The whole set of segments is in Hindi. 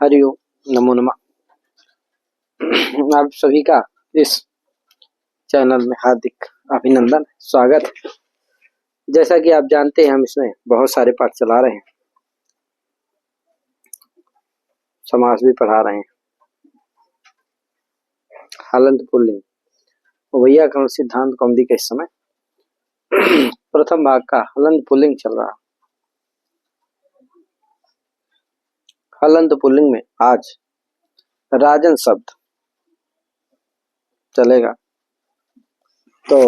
हरिओम, नमो नमः। आप सभी का इस चैनल में हार्दिक अभिनंदन, स्वागत है। जैसा कि आप जानते हैं, हम इसमें बहुत सारे पाठ चला रहे हैं, समास भी पढ़ा रहे हैं, हलंत पुल्लिंग, वैयाकरण सिद्धांत कौमुदी के इस समय प्रथम भाग का हलंत पुल्लिंग चल रहा। हलंत पुल्लिंग में आज राजन शब्द चलेगा। तो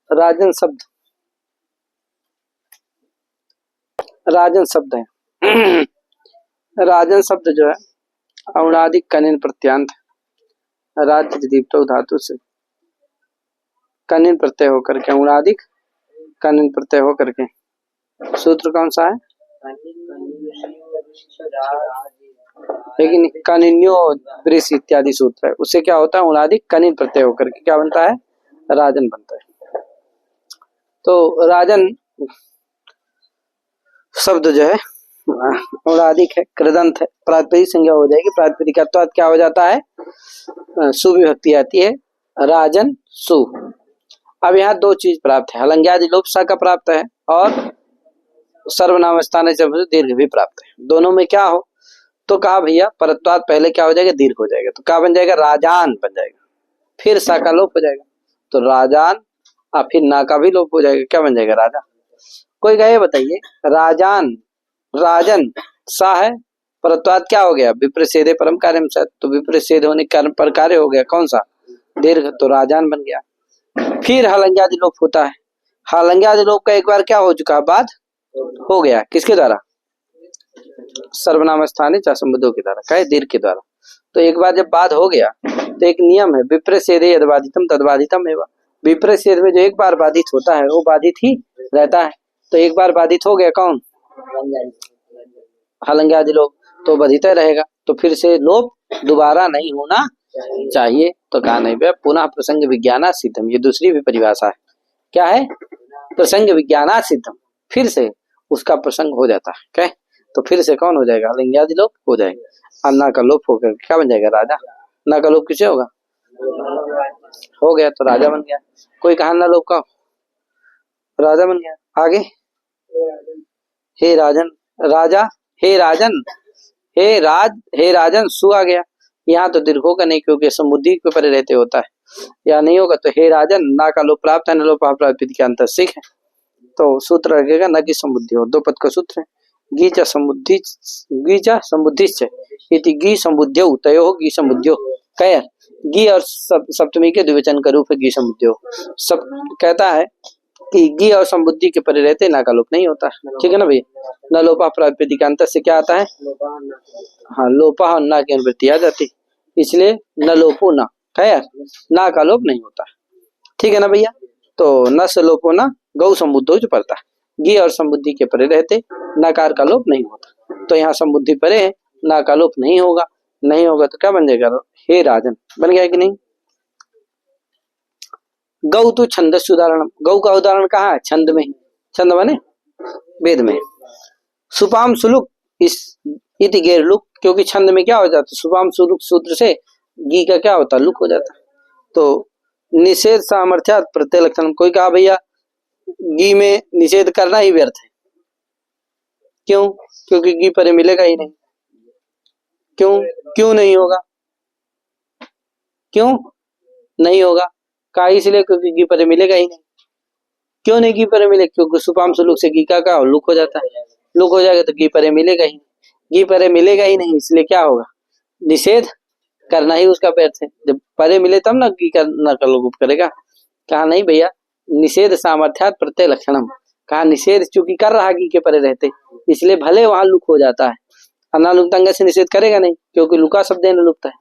राजन शब्द है राजन शब्द जो है औणादिक कनिन प्रत्यांत राज्य दीप्तो धातु से कनिन प्रत्यय होकर के औणादिक कनिन प्रत्यय होकर के सूत्र कौन सा है? लेकिन कनिन्यो वृष इत्यादि सूत्र है, उससे क्या होता है? औणादिक कनिन प्रत्यय होकर के क्या बनता है? राजन बनता है। तो राजन शब्द जो है औणादिक है, कृदंत है, प्रातिपदिक संज्ञा हो जाएगी। प्रातिपदिक क्या हो जाता है? सुविभक्ति आती है, राजन सु। अब यहाँ दो चीज प्राप्त है, हलंग्यादि लोप सा का प्राप्त है और सर्वनाम स्थान से दीर्घ भी प्राप्त है। दोनों में क्या हो? तो कहा भैया परत्वात पहले क्या हो जाएगा? दीर्घ हो जाएगा। तो क्या बन जाएगा? राजान बन जाएगा। फिर सा का लोप हो जाएगा, तो राजान, और फिर ना का भी लोप हो जाएगा। क्या बन जाएगा? राजा। कोई कहे बताइए, राजान राजन सा है, परत्वात क्या हो गया? विप्रसेदे परम कार्यम सत, तो विप्रसेद होने के पर कार्य हो गया कौन सा? दीर्घ, तो राजान बन गया। फिर हलंग्यादि लोप होता है। हलंग्यादि लोप का एक बार क्या हो चुका? बाद हो गया। किसके द्वारा? सर्वनाम स्थानीय संबंधों के द्वारा, कहे दीर्घ के द्वारा। तो एक बार जब बाद हो गया तो एक नियम है, विप्रसेदे यद्बाधितम तद्बाधितम एवं। विप्रसेद में जो एक बार बाधित होता है वो बाधित ही रहता है। तो एक बार बाधित हो गया कौन? हलंग्यादि लोप, तो बाधित रहेगा। तो फिर से लोप दोबारा नहीं होना चाहिए। तो कहा नहीं भैया पुनः प्रसंग विज्ञाना सिद्धम, ये दूसरी भी परिभाषा है। क्या है? प्रसंग विज्ञाना सिद्धम, फिर से उसका प्रसंग हो जाता है। क्या? तो फिर से कौन हो जाएगा? हलंग्यादि लोप हो जाएगा। अन्ना का लोप होकर क्या बन जाएगा? राजा। ना का लोप किसे होगा? हो गया, तो राजा बन गया। कोई कहा ना लोप का? राजा बन गया। आगे हे राजन, राजा, हे राजन, हे राजन सु आ गया। यहाँ तो दीर्घ होगा नहीं, क्योंकि समुद्धि के परे रहते होता है, या नहीं होगा। तो हे राजन, ना का लोप प्राप्त है, न लोप प्राप्त के अंतर सिख है। तो सूत्र लगेगा न की समुद्धि हो, दो पद का सूत्र है। गीचा समुद्धि, गीचा समुद्धिश्च इति गी समुद्ध्यौ तयोः गी समुद्ध्यो। कह गी और सप्तमी के द्विवचन का रूप है गी समुद्ध्यो। सब कहता है कि गी और समुद्धि के परे रहते ना का लोप नहीं होता। ठीक है ना भैया? न लोपा प्रातिपदिक अंतर से क्या आता है? हाँ, लोपा और ना की अनुवृत्ति आ जाती, इसलिए न लोपो ना, खैर ना का लोप नहीं होता। ठीक है ना भैया? तो न से लोपो ना गौ समुद्धो जो पड़ता है, गी और समुद्धि के परे रहते नकार का लोप नहीं होता। तो यहाँ समुद्धि परे है, ना का लोप नहीं होगा। नहीं होगा तो क्या बन जाएगा? हे राजन बन गया कि नहीं? गौ तो छंदस्य उदाहरण, गौ का उदाहरण कहाँ है? छंद में। छंद माने वेद में। सुपाम सुलुक इस इति गैर लुक, क्योंकि छंद में क्या हो जाता है? सुपाम सुलुक सूत्र से गी का क्या होता है? लुक हो जाता है। तो निषेध सामर्थ्यात् प्रत्यय लक्षण। कोई कहा भैया गी में निषेध करना ही व्यर्थ है। क्यों? क्योंकि गी परे मिलेगा ही नहीं। क्यों नहीं होगा? क्यों नहीं होगा? कहा इसलिए क्योंकि गी परे मिलेगा ही नहीं। क्यों नहीं गी परे मिले? क्योंकि सुपाम सुलुक से गी का लुक हो जाता है। लुक हो जाएगा तो गी परे मिलेगा ही नहीं। गी परे मिलेगा ही नहीं, इसलिए क्या होगा? निषेध करना ही उसका व्यर्थ है। जब परे मिले तब ना गी का न का लोप करेगा। कहा नहीं भैया निषेध सामर्थ्यात् प्रत्यय लक्षणम। कहा निषेध चूंकि कर रहा गी के परे रहते, इसलिए भले वहां लुक हो जाता है, अनालुप्तंग से निषेध करेगा नहीं, क्योंकि लुका शब्द लुप्त है,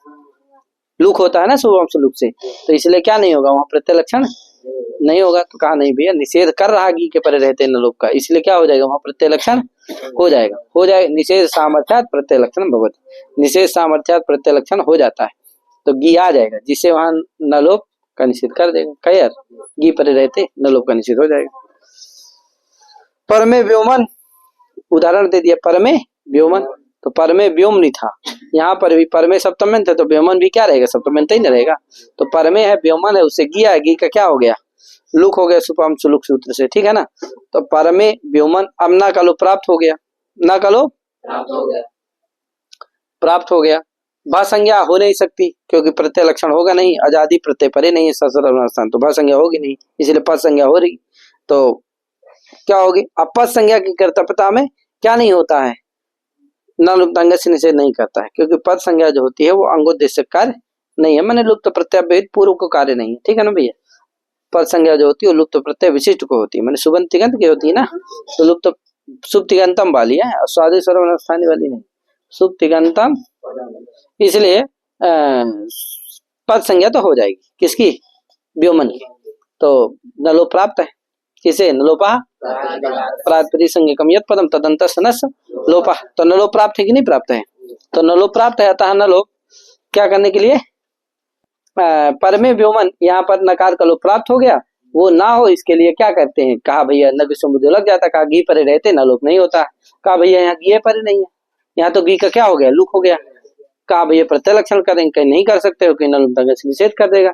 लुक होता है ना शुभम से लुक से। तो इसलिए क्या नहीं होगा? वहां प्रत्यय लक्षण नहीं होगा। तो कहा नहीं भैया निषेध कर रहा गी के परे रहते न लोप का, इसलिए क्या हो जाएगा? वहां प्रत्यय लक्षण हो जाएगा। निषेध सामर्थ्यात् प्रत्यय लक्षण भवति, निषेध सामर्थ्यात् प्रत्यय लक्षण हो जाता है तो गी आ जाएगा, जिससे वहां न लोप का निषेध कर देगा। कयर गी परे रहते न लोप का निषेध हो जाएगा। परमे व्योमन उदाहरण दे दिया, परमे व्योमन तो पर में व्योमनी था, यहाँ पर भी पर में सप्तम थे तो व्योमन भी क्या रहेगा, सप्तम ही नहीं रहेगा। तो पर में है व्योमन है, उससे गिया है, गी का क्या हो गया, लुक हो गया, सुपम सुलुक सूत्र से, ठीक है ना। तो पर में व्योमन, अब ना का लोप प्राप्त हो गया, ना का लोप प्राप्त हो गया। भा संज्ञा हो नहीं सकती क्योंकि प्रत्यय लक्षण होगा नहीं, आजादी प्रत्यय परे नहीं है ससर्वनाम, तो भा संज्ञा होगी नहीं, इसलिए पद संज्ञा हो रही। तो क्या होगी, अब पद संज्ञा की कर्तव्यता में क्या नहीं होता है, न लुप्तांग से निषेध नहीं करता है, क्योंकि पद संज्ञा जो होती है वो अंगोद्देश्य कार्य नहीं है, मैंने लुप्त प्रत्यय पूर्व को कार्य नहीं है, ठीक है ना भैया। पद संज्ञा जो होती है वो लुप्त प्रत्यय विशिष्ट को होती है, मैंने सुबंत तिगंत की होती है ना, तो लुप्त शुभ तिगंतम वाली है, स्वादि सर्वनास्थानी वाली नहीं, शुभ तिगंतम, इसलिए पद संज्ञा तो हो जाएगी किसकी, व्योमन की। तो नलो प्राप्त है किसे, नलोपा प्रातिपदिक संज्ञकम यत् पदम तदंत सनस लोपा, तो नलो प्राप्त है कि नहीं प्राप्त है, तो नलो प्राप्त है, अतः नलो क्या करने के लिए, पर में व्योमन, यहाँ पर नकार का लोप प्राप्त हो गया, वो ना हो इसके लिए क्या करते हैं, कहा भैया नग समुद्र लग जाता, कहा गी परे रहते ना लोप नहीं होता, कहा भैया यहाँ गी परे नहीं है, यहाँ तो गी का क्या हो गया, लुक हो गया, कहा भैया प्रत्यय लक्षण करेंगे, कहीं नहीं कर सकते हो कि नलुमतांग से निषेध कर देगा,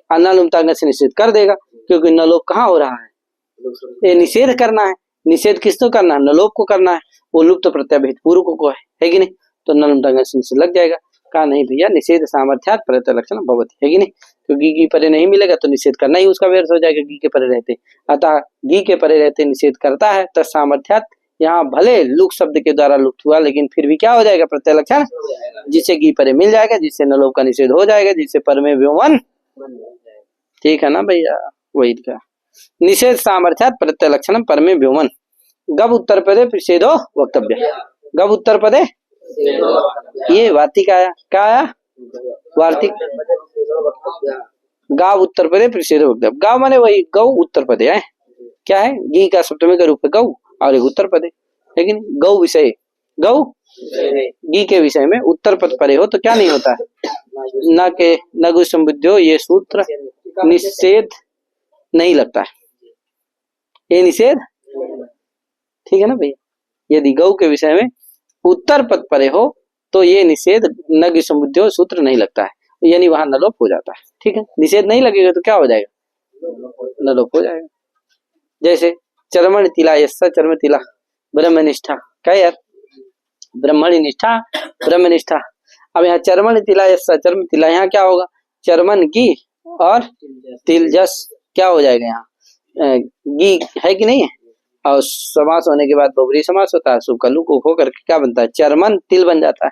अनलुमतांग से निषेध कर देगा, क्योंकि नलोप कहाँ हो रहा है, ये निषेध करना है, निषेध किसको करना है, नलोप को करना है, वो लुप्त प्रत्यय पूर्व को है कि नहीं, तो नलुमतांग से निषेध लग जाएगा। कहा नहीं भैया निषेध सामर्थ्यात प्रत्यय लक्षण भवति, है कि नहीं, क्योंकि गी परे नहीं मिलेगा तो निषेध करना ही उसका व्यर्थ हो जाएगा, गी के परे रहते, अतः गी के परे रहते निषेध करता है, तो सामर्थ्यात यहाँ भले लुक शब्द के द्वारा लुप्त हुआ, लेकिन फिर भी क्या हो जाएगा, प्रत्यय लक्षण, जिससे गी परे मिल जाएगा, जिससे नलोप का निषेध हो जाएगा, जिससे पर में व्योमन, ठीक है ना भैया, वही का निषेध सामर्थ्यात प्रत्यय लक्षण पर में व्योमन, गब उत्तर पदे प्रतिषेधो वक्तव्य, गब उत्तर पदे, ये वार्तिक आया, क्या आया, वार्तिक, गाव उत्तर पदे प्रतिषेधो वक्तव्य, गाव माने वही गौ उत्तर पदे है, क्या है, गी का सप्तमी का रूप है गौ और एक उत्तर पदे, लेकिन गौ विषय, गौ गी के विषय में उत्तर पद परे हो तो क्या नहीं होता है, न के नगु संबुद्धियो, ये सूत्र निषेध नहीं लगता है, ये निषेध, ठीक है ना भैया। यदि गौ के विषय में उत्तर पद परे हो तो ये निषेध नगु संबुद्धियो सूत्र नहीं लगता है, यानी वहां नलोप हो जाता है, ठीक है, निषेध नहीं लगेगा तो क्या हो जाएगा, नलोप हो जाएगा। जैसे चरमण तिला, यस्सा चरम तिला ब्रह्मनिष्ठा, क्या यार, ब्रह्मणि निष्ठा ब्रह्मनिष्ठा, अब यहाँ चरमण तिला यस्सा चरम तिला, यहाँ क्या होगा, चरमन की और तिल जस क्या हो जाएगा, यहाँ गी है कि नहीं है, और समास होने के बाद बहुब्री समास होता है, शुभ कलु को होकर क्या बनता है, चरमन तिल बन जाता है।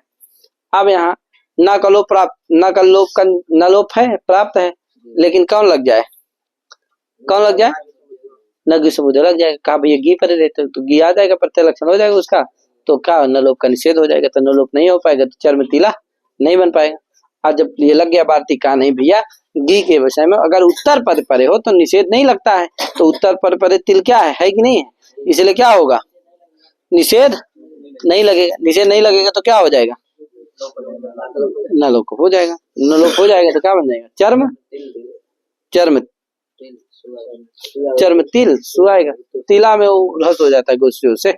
अब यहाँ न कलो प्राप्त, न कलोप का नलोप है प्राप्त है, लेकिन कौन लग जाए, कौन लग जाए, नगु समुद्र लग जाएगा, कहा भैया गी परे रहते तो गी आ जाएगा, प्रत्यय लक्षण हो जाएगा उसका, तो क्या नलोप का निषेध हो जाएगा, तो नलोप नहीं हो पाएगा, तो चर्म तिला नहीं बन पाएगा। और जब ये लग गया वार्तिक, कहा नहीं भैया गी के विषय में अगर उत्तर पद परे हो तो निषेध नहीं लगता है, तो उत्तर पद परे तिल क्या है कि नहीं है, इसलिए क्या होगा, निषेध नहीं लगेगा, निषेध नहीं लगेगा तो क्या हो जाएगा, नलोप हो जाएगा, नलोप हो जाएगा तो क्या बन जाएगा, चर्म, चर्म चर्म तिल सुआएगा, तिला में वो रस हो जाता है गुस्से से,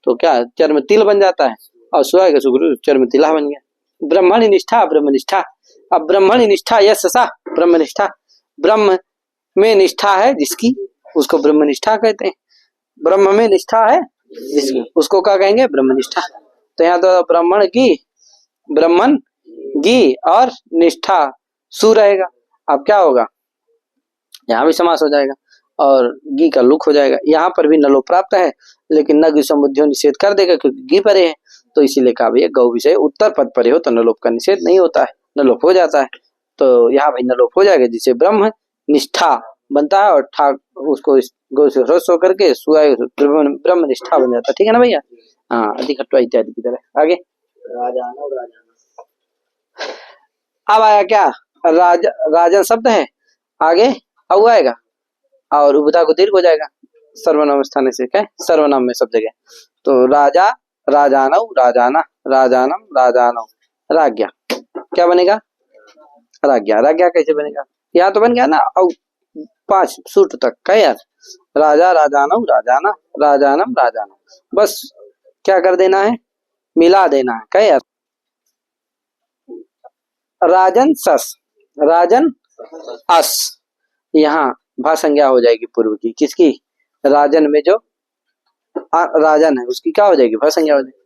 तो क्या चर्म तिल बन जाता है, और सुआएगा सुगुरु चर्म तिला बन गया। ब्रह्मणि निष्ठा ब्रह्मनिष्ठा, अब ब्रह्मणि निष्ठा यस सा ब्रह्मनिष्ठा, ब्रह्म में निष्ठा है जिसकी उसको ब्रह्मनिष्ठा कहते हैं, ब्रह्म में निष्ठा है जिसकी उसको क्या कहेंगे, ब्रह्मनिष्ठा। तो यहाँ तो ब्राह्मण की, ब्राह्मण गी और निष्ठा सु रहेगा, अब क्या होगा, यहाँ भी समास हो जाएगा और गी का लुक हो जाएगा, यहाँ पर भी नलो प्राप्त है, लेकिन नगु संबुद्धियों निषेध कर देगा क्योंकि गी परे है, तो इसीलिए कहा भैया गौ विषय उत्तर पद परे हो तो नलोप का निषेध नहीं होता है, नलोप हो जाता है, तो यहाँ भाई नलोप हो जाएगा, जिसे ब्रह्म निष्ठा बनता है और ठा उसको गौ से ह्रस्व होकर के सुआय ब्रह्म निष्ठा बन जाता है, ठीक है ना भैया। हाँ अधिक हटवा इत्यादि की तरह आगे अब आया क्या, राजन शब्द है, आगे औ आएगा और उपधा को दीर्घ हो जाएगा, सर्वनाम स्थान से क्या सर्वनाम में सब जगह, तो राजा राजानव राजाना राजानम राजानव, राज्ञा क्या बनेगा, राज्ञा, राज्ञा कैसे बनेगा, यहाँ तो बन गया ना, औ 5 सूत्र तक क्या यार, राजा राजानव राजाना राजानम राजानव, बस क्या कर देना है, मिला देना है। क्या यार, राजन सस, राजन अस, यहाँ भा संज्ञा हो जाएगी पूर्व की, किसकी, राजन में जो राजन है उसकी क्या हो जाएगी, भा संज्ञा हो जाएगी।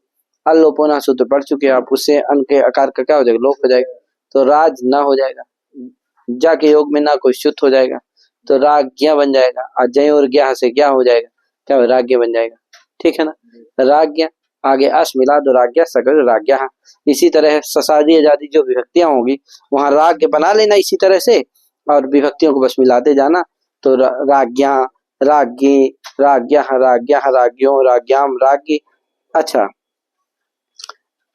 अलोपोना सूत्र पढ़ चुके आप, उससे अन के आकार का क्या हो जाएगा, लोप हो जाएगा, तो राज न हो जाएगा, जा के योग में ना कोई शुद्ध हो जाएगा, तो राज्ञ बन जाएगा, और जय और ज्ञा से क्या हो जाएगा, क्या राज्ञ बन जाएगा, ठीक है ना। राज्ञ आगे अस मिला दो, राज्ञ सकल राज्ञ। इसी तरह ससादी आजादी जो विभक्तियां होगी वहां राज्ञ बना लेना इसी तरह से, और विभक्तियों को बस मिलाते जाना, तो राज्ञा, राज्ञी, राज्ञ, राज्ञ, राज्ञों, राज्ञाम, राज्ञी। अच्छा,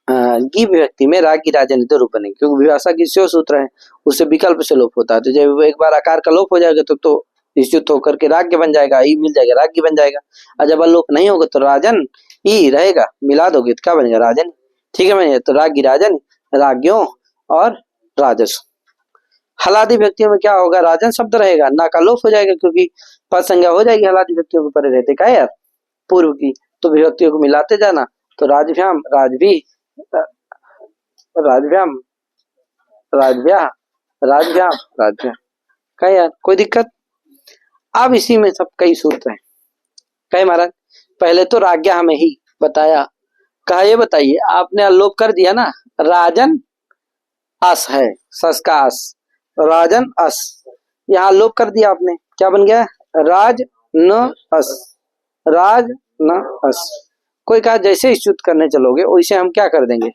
गी विभक्ति में राज्ञी राजनित रूप बनेंगे, क्योंकि विभाषा की जो सूत्र है उससे विकल्प से लोप होता है, तो जब एक बार आकार का लोप हो जाएगा तो निश्चित होकर के राज्ञ बन जाएगा, ई मिल जाएगा, राज्ञ बन जाएगा। और जब लोप नहीं होगा तो राजन ई रहेगा, मिला दोगे तो क्या बनेगा, राजन, ठीक है बनेगा, तो राज्ञी राजन, राज्ञों और राजस्व। हलादी व्यक्तियों में क्या होगा, राजन शब्द रहेगा, ना का लोप हो जाएगा, क्योंकि पद संज्ञा हो जाएगी हलादी व्यक्तियों के परे रहते, क्या यार, पूर्व की, तो विभक्तियों को मिलाते जाना, तो राजभ्याम, राजभी, राजभ्याम, राजभ्या, राजभ्याम, राजभ्या, क्या यार, कोई दिक्कत। अब इसी में सब कई सूत्र हैं, कहे महाराज, पहले तो राज्ञा हमें ही बताया, कहा ये बताइए आपने अलोप कर दिया ना, राजन अस है, सस का अस, राजन अस, यहाँ लोप कर दिया आपने, क्या बन गया, राज न अस, राज न अस। कोई कहा जैसे स्तुत करने चलोगे वैसे हम क्या कर देंगे,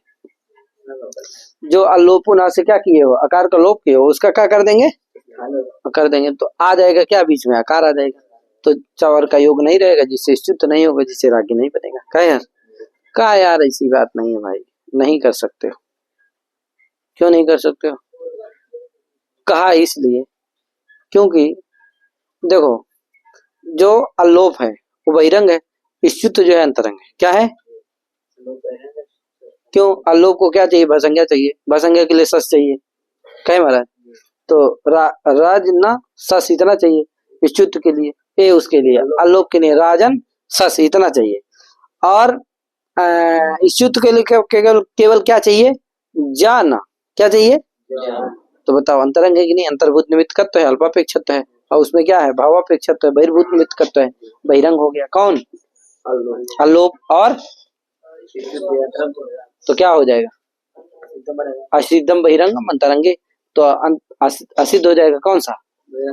जो अलोपुना से क्या किए हो, आकार का लोप किए हो, उसका क्या कर देंगे, कर देंगे, तो आ जाएगा क्या, बीच में आकार आ जाएगा, तो चवर का योग नहीं रहेगा, जिससे स्तुत नहीं होगा, जिससे राज्ञ नहीं बनेगा। कहा यार ऐसी बात नहीं है भाई, नहीं कर सकते हो, क्यों नहीं कर सकते हो, कहा इसलिए क्योंकि देखो जो अलोप है वो बहिरंग है, स्तुत जो है अंतरंग है, क्या है, क्यों, अलोप को क्या चाहिए, भसंज्ञा चाहिए, भसंज्ञा के लिए सस चाहिए, कहे महाराज, तो राज न सस इतना चाहिए स्तुत के लिए, ए उसके लिए, अलोप के लिए राजन सस इतना चाहिए, और स्तुत के लिए केवल क्या चाहिए, जाना, क्या चाहिए, तो बताओ अंतरंग है कि नहीं, अंतर्भूत निमित्त है, अल्पापेक्षित है, और उसमें क्या है, भावापेक्षित है, बहिर्भूत निमित्त है, बहिरंग हो गया कौन, अलोप, और तो क्या हो जाएगा, असिद्धम बहिरंगम अंतरंगे, तो असिद्ध हो जाएगा कौन सा,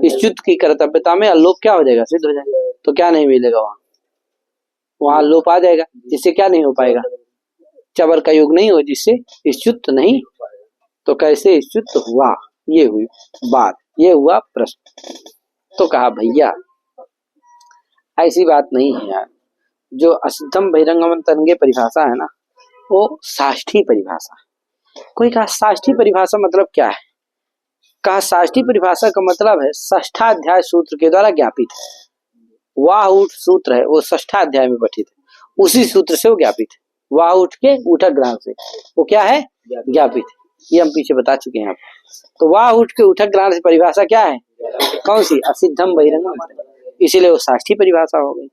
स्तुत की कर्तव्यता में अलोप क्या हो जाएगा, सिद्ध हो जाएगा, तो क्या नहीं मिलेगा वहां लोप आ जाएगा, जिससे क्या नहीं हो पाएगा, चवर का योग नहीं हो, जिससे स्तुत नहीं, तो कैसे स्तुत हुआ, ये हुई बात, ये हुआ प्रश्न। तो कहा भैया ऐसी बात नहीं है यार, जो असिद्धम बहिरंगम अंतरंगे परिभाषा है ना, वो साष्ठी परिभाषा है। कोई कहा साष्ठी परिभाषा मतलब क्या है, कहा साष्ठी परिभाषा का मतलब है षष्ठाध्याय सूत्र के द्वारा ज्ञापित है, वाह उठ सूत्र है वो षष्ठाध्याय में पठित है, उसी सूत्र से वो ज्ञापित है, वाह उठ के उठक ग्रहण से वो क्या है, ज्ञापित है, ये हम पीछे बता चुके हैं आपको। तो वाह उठ के उठक ग्रहण से परिभाषा क्या है, कौन सी, असिद्धम बहिरंगम, इसीलिए वो साष्ठी परिभाषा हो गई,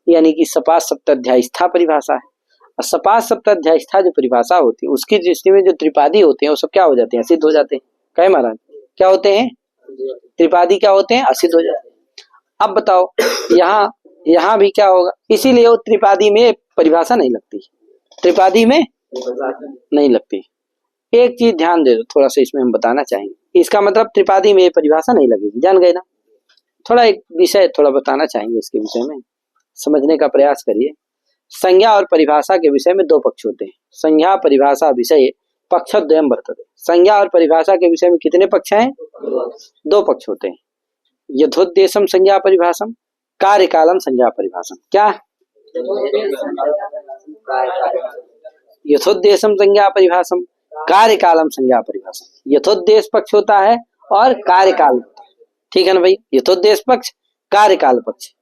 यानी कि सपास सप्ताध्यायस्था परिभाषा है। और सपास सप्ताध्यायस्था जो परिभाषा होती है उसकी दृष्टि में जो त्रिपादी होते हैं वो सब क्या हो जाते हैं, असिद्ध हो जाते हैं, कहे महाराज, क्या होते हैं, त्रिपादी क्या होते हैं, असिद्ध हो जाते हैं। अब बताओ यहाँ भी क्या होगा, इसीलिए वो त्रिपादी में परिभाषा नहीं लगती, त्रिपादी में नहीं लगती। एक चीज ध्यान दे दो थोड़ा सा, इसमें हम बताना चाहेंगे, इसका मतलब त्रिपादी में परिभाषा नहीं लगेगी, जान गए ना, थोड़ा एक विषय थोड़ा बताना चाहेंगे इसके विषय में, समझने का प्रयास करिए। संज्ञा और परिभाषा के विषय में दो पक्ष होते हैं, संज्ञा परिभाषा विषय पक्षद्वयम वर्तते, संज्ञा और परिभाषा के विषय में कितने पक्ष हैं, दो पक्ष होते हैं, यथोद्देशम संज्ञा परिभाषम, कार्यकालम संज्ञा परिभाषम, क्या, यथोद्देशम संज्ञा परिभाषम, कार्यकालम संज्ञा परिभाषम, यथोद्देश पक्ष होता है और कार्यकाल होता है, ठीक है ना भाई, यथोद्देश पक्ष, कार्यकाल पक्ष।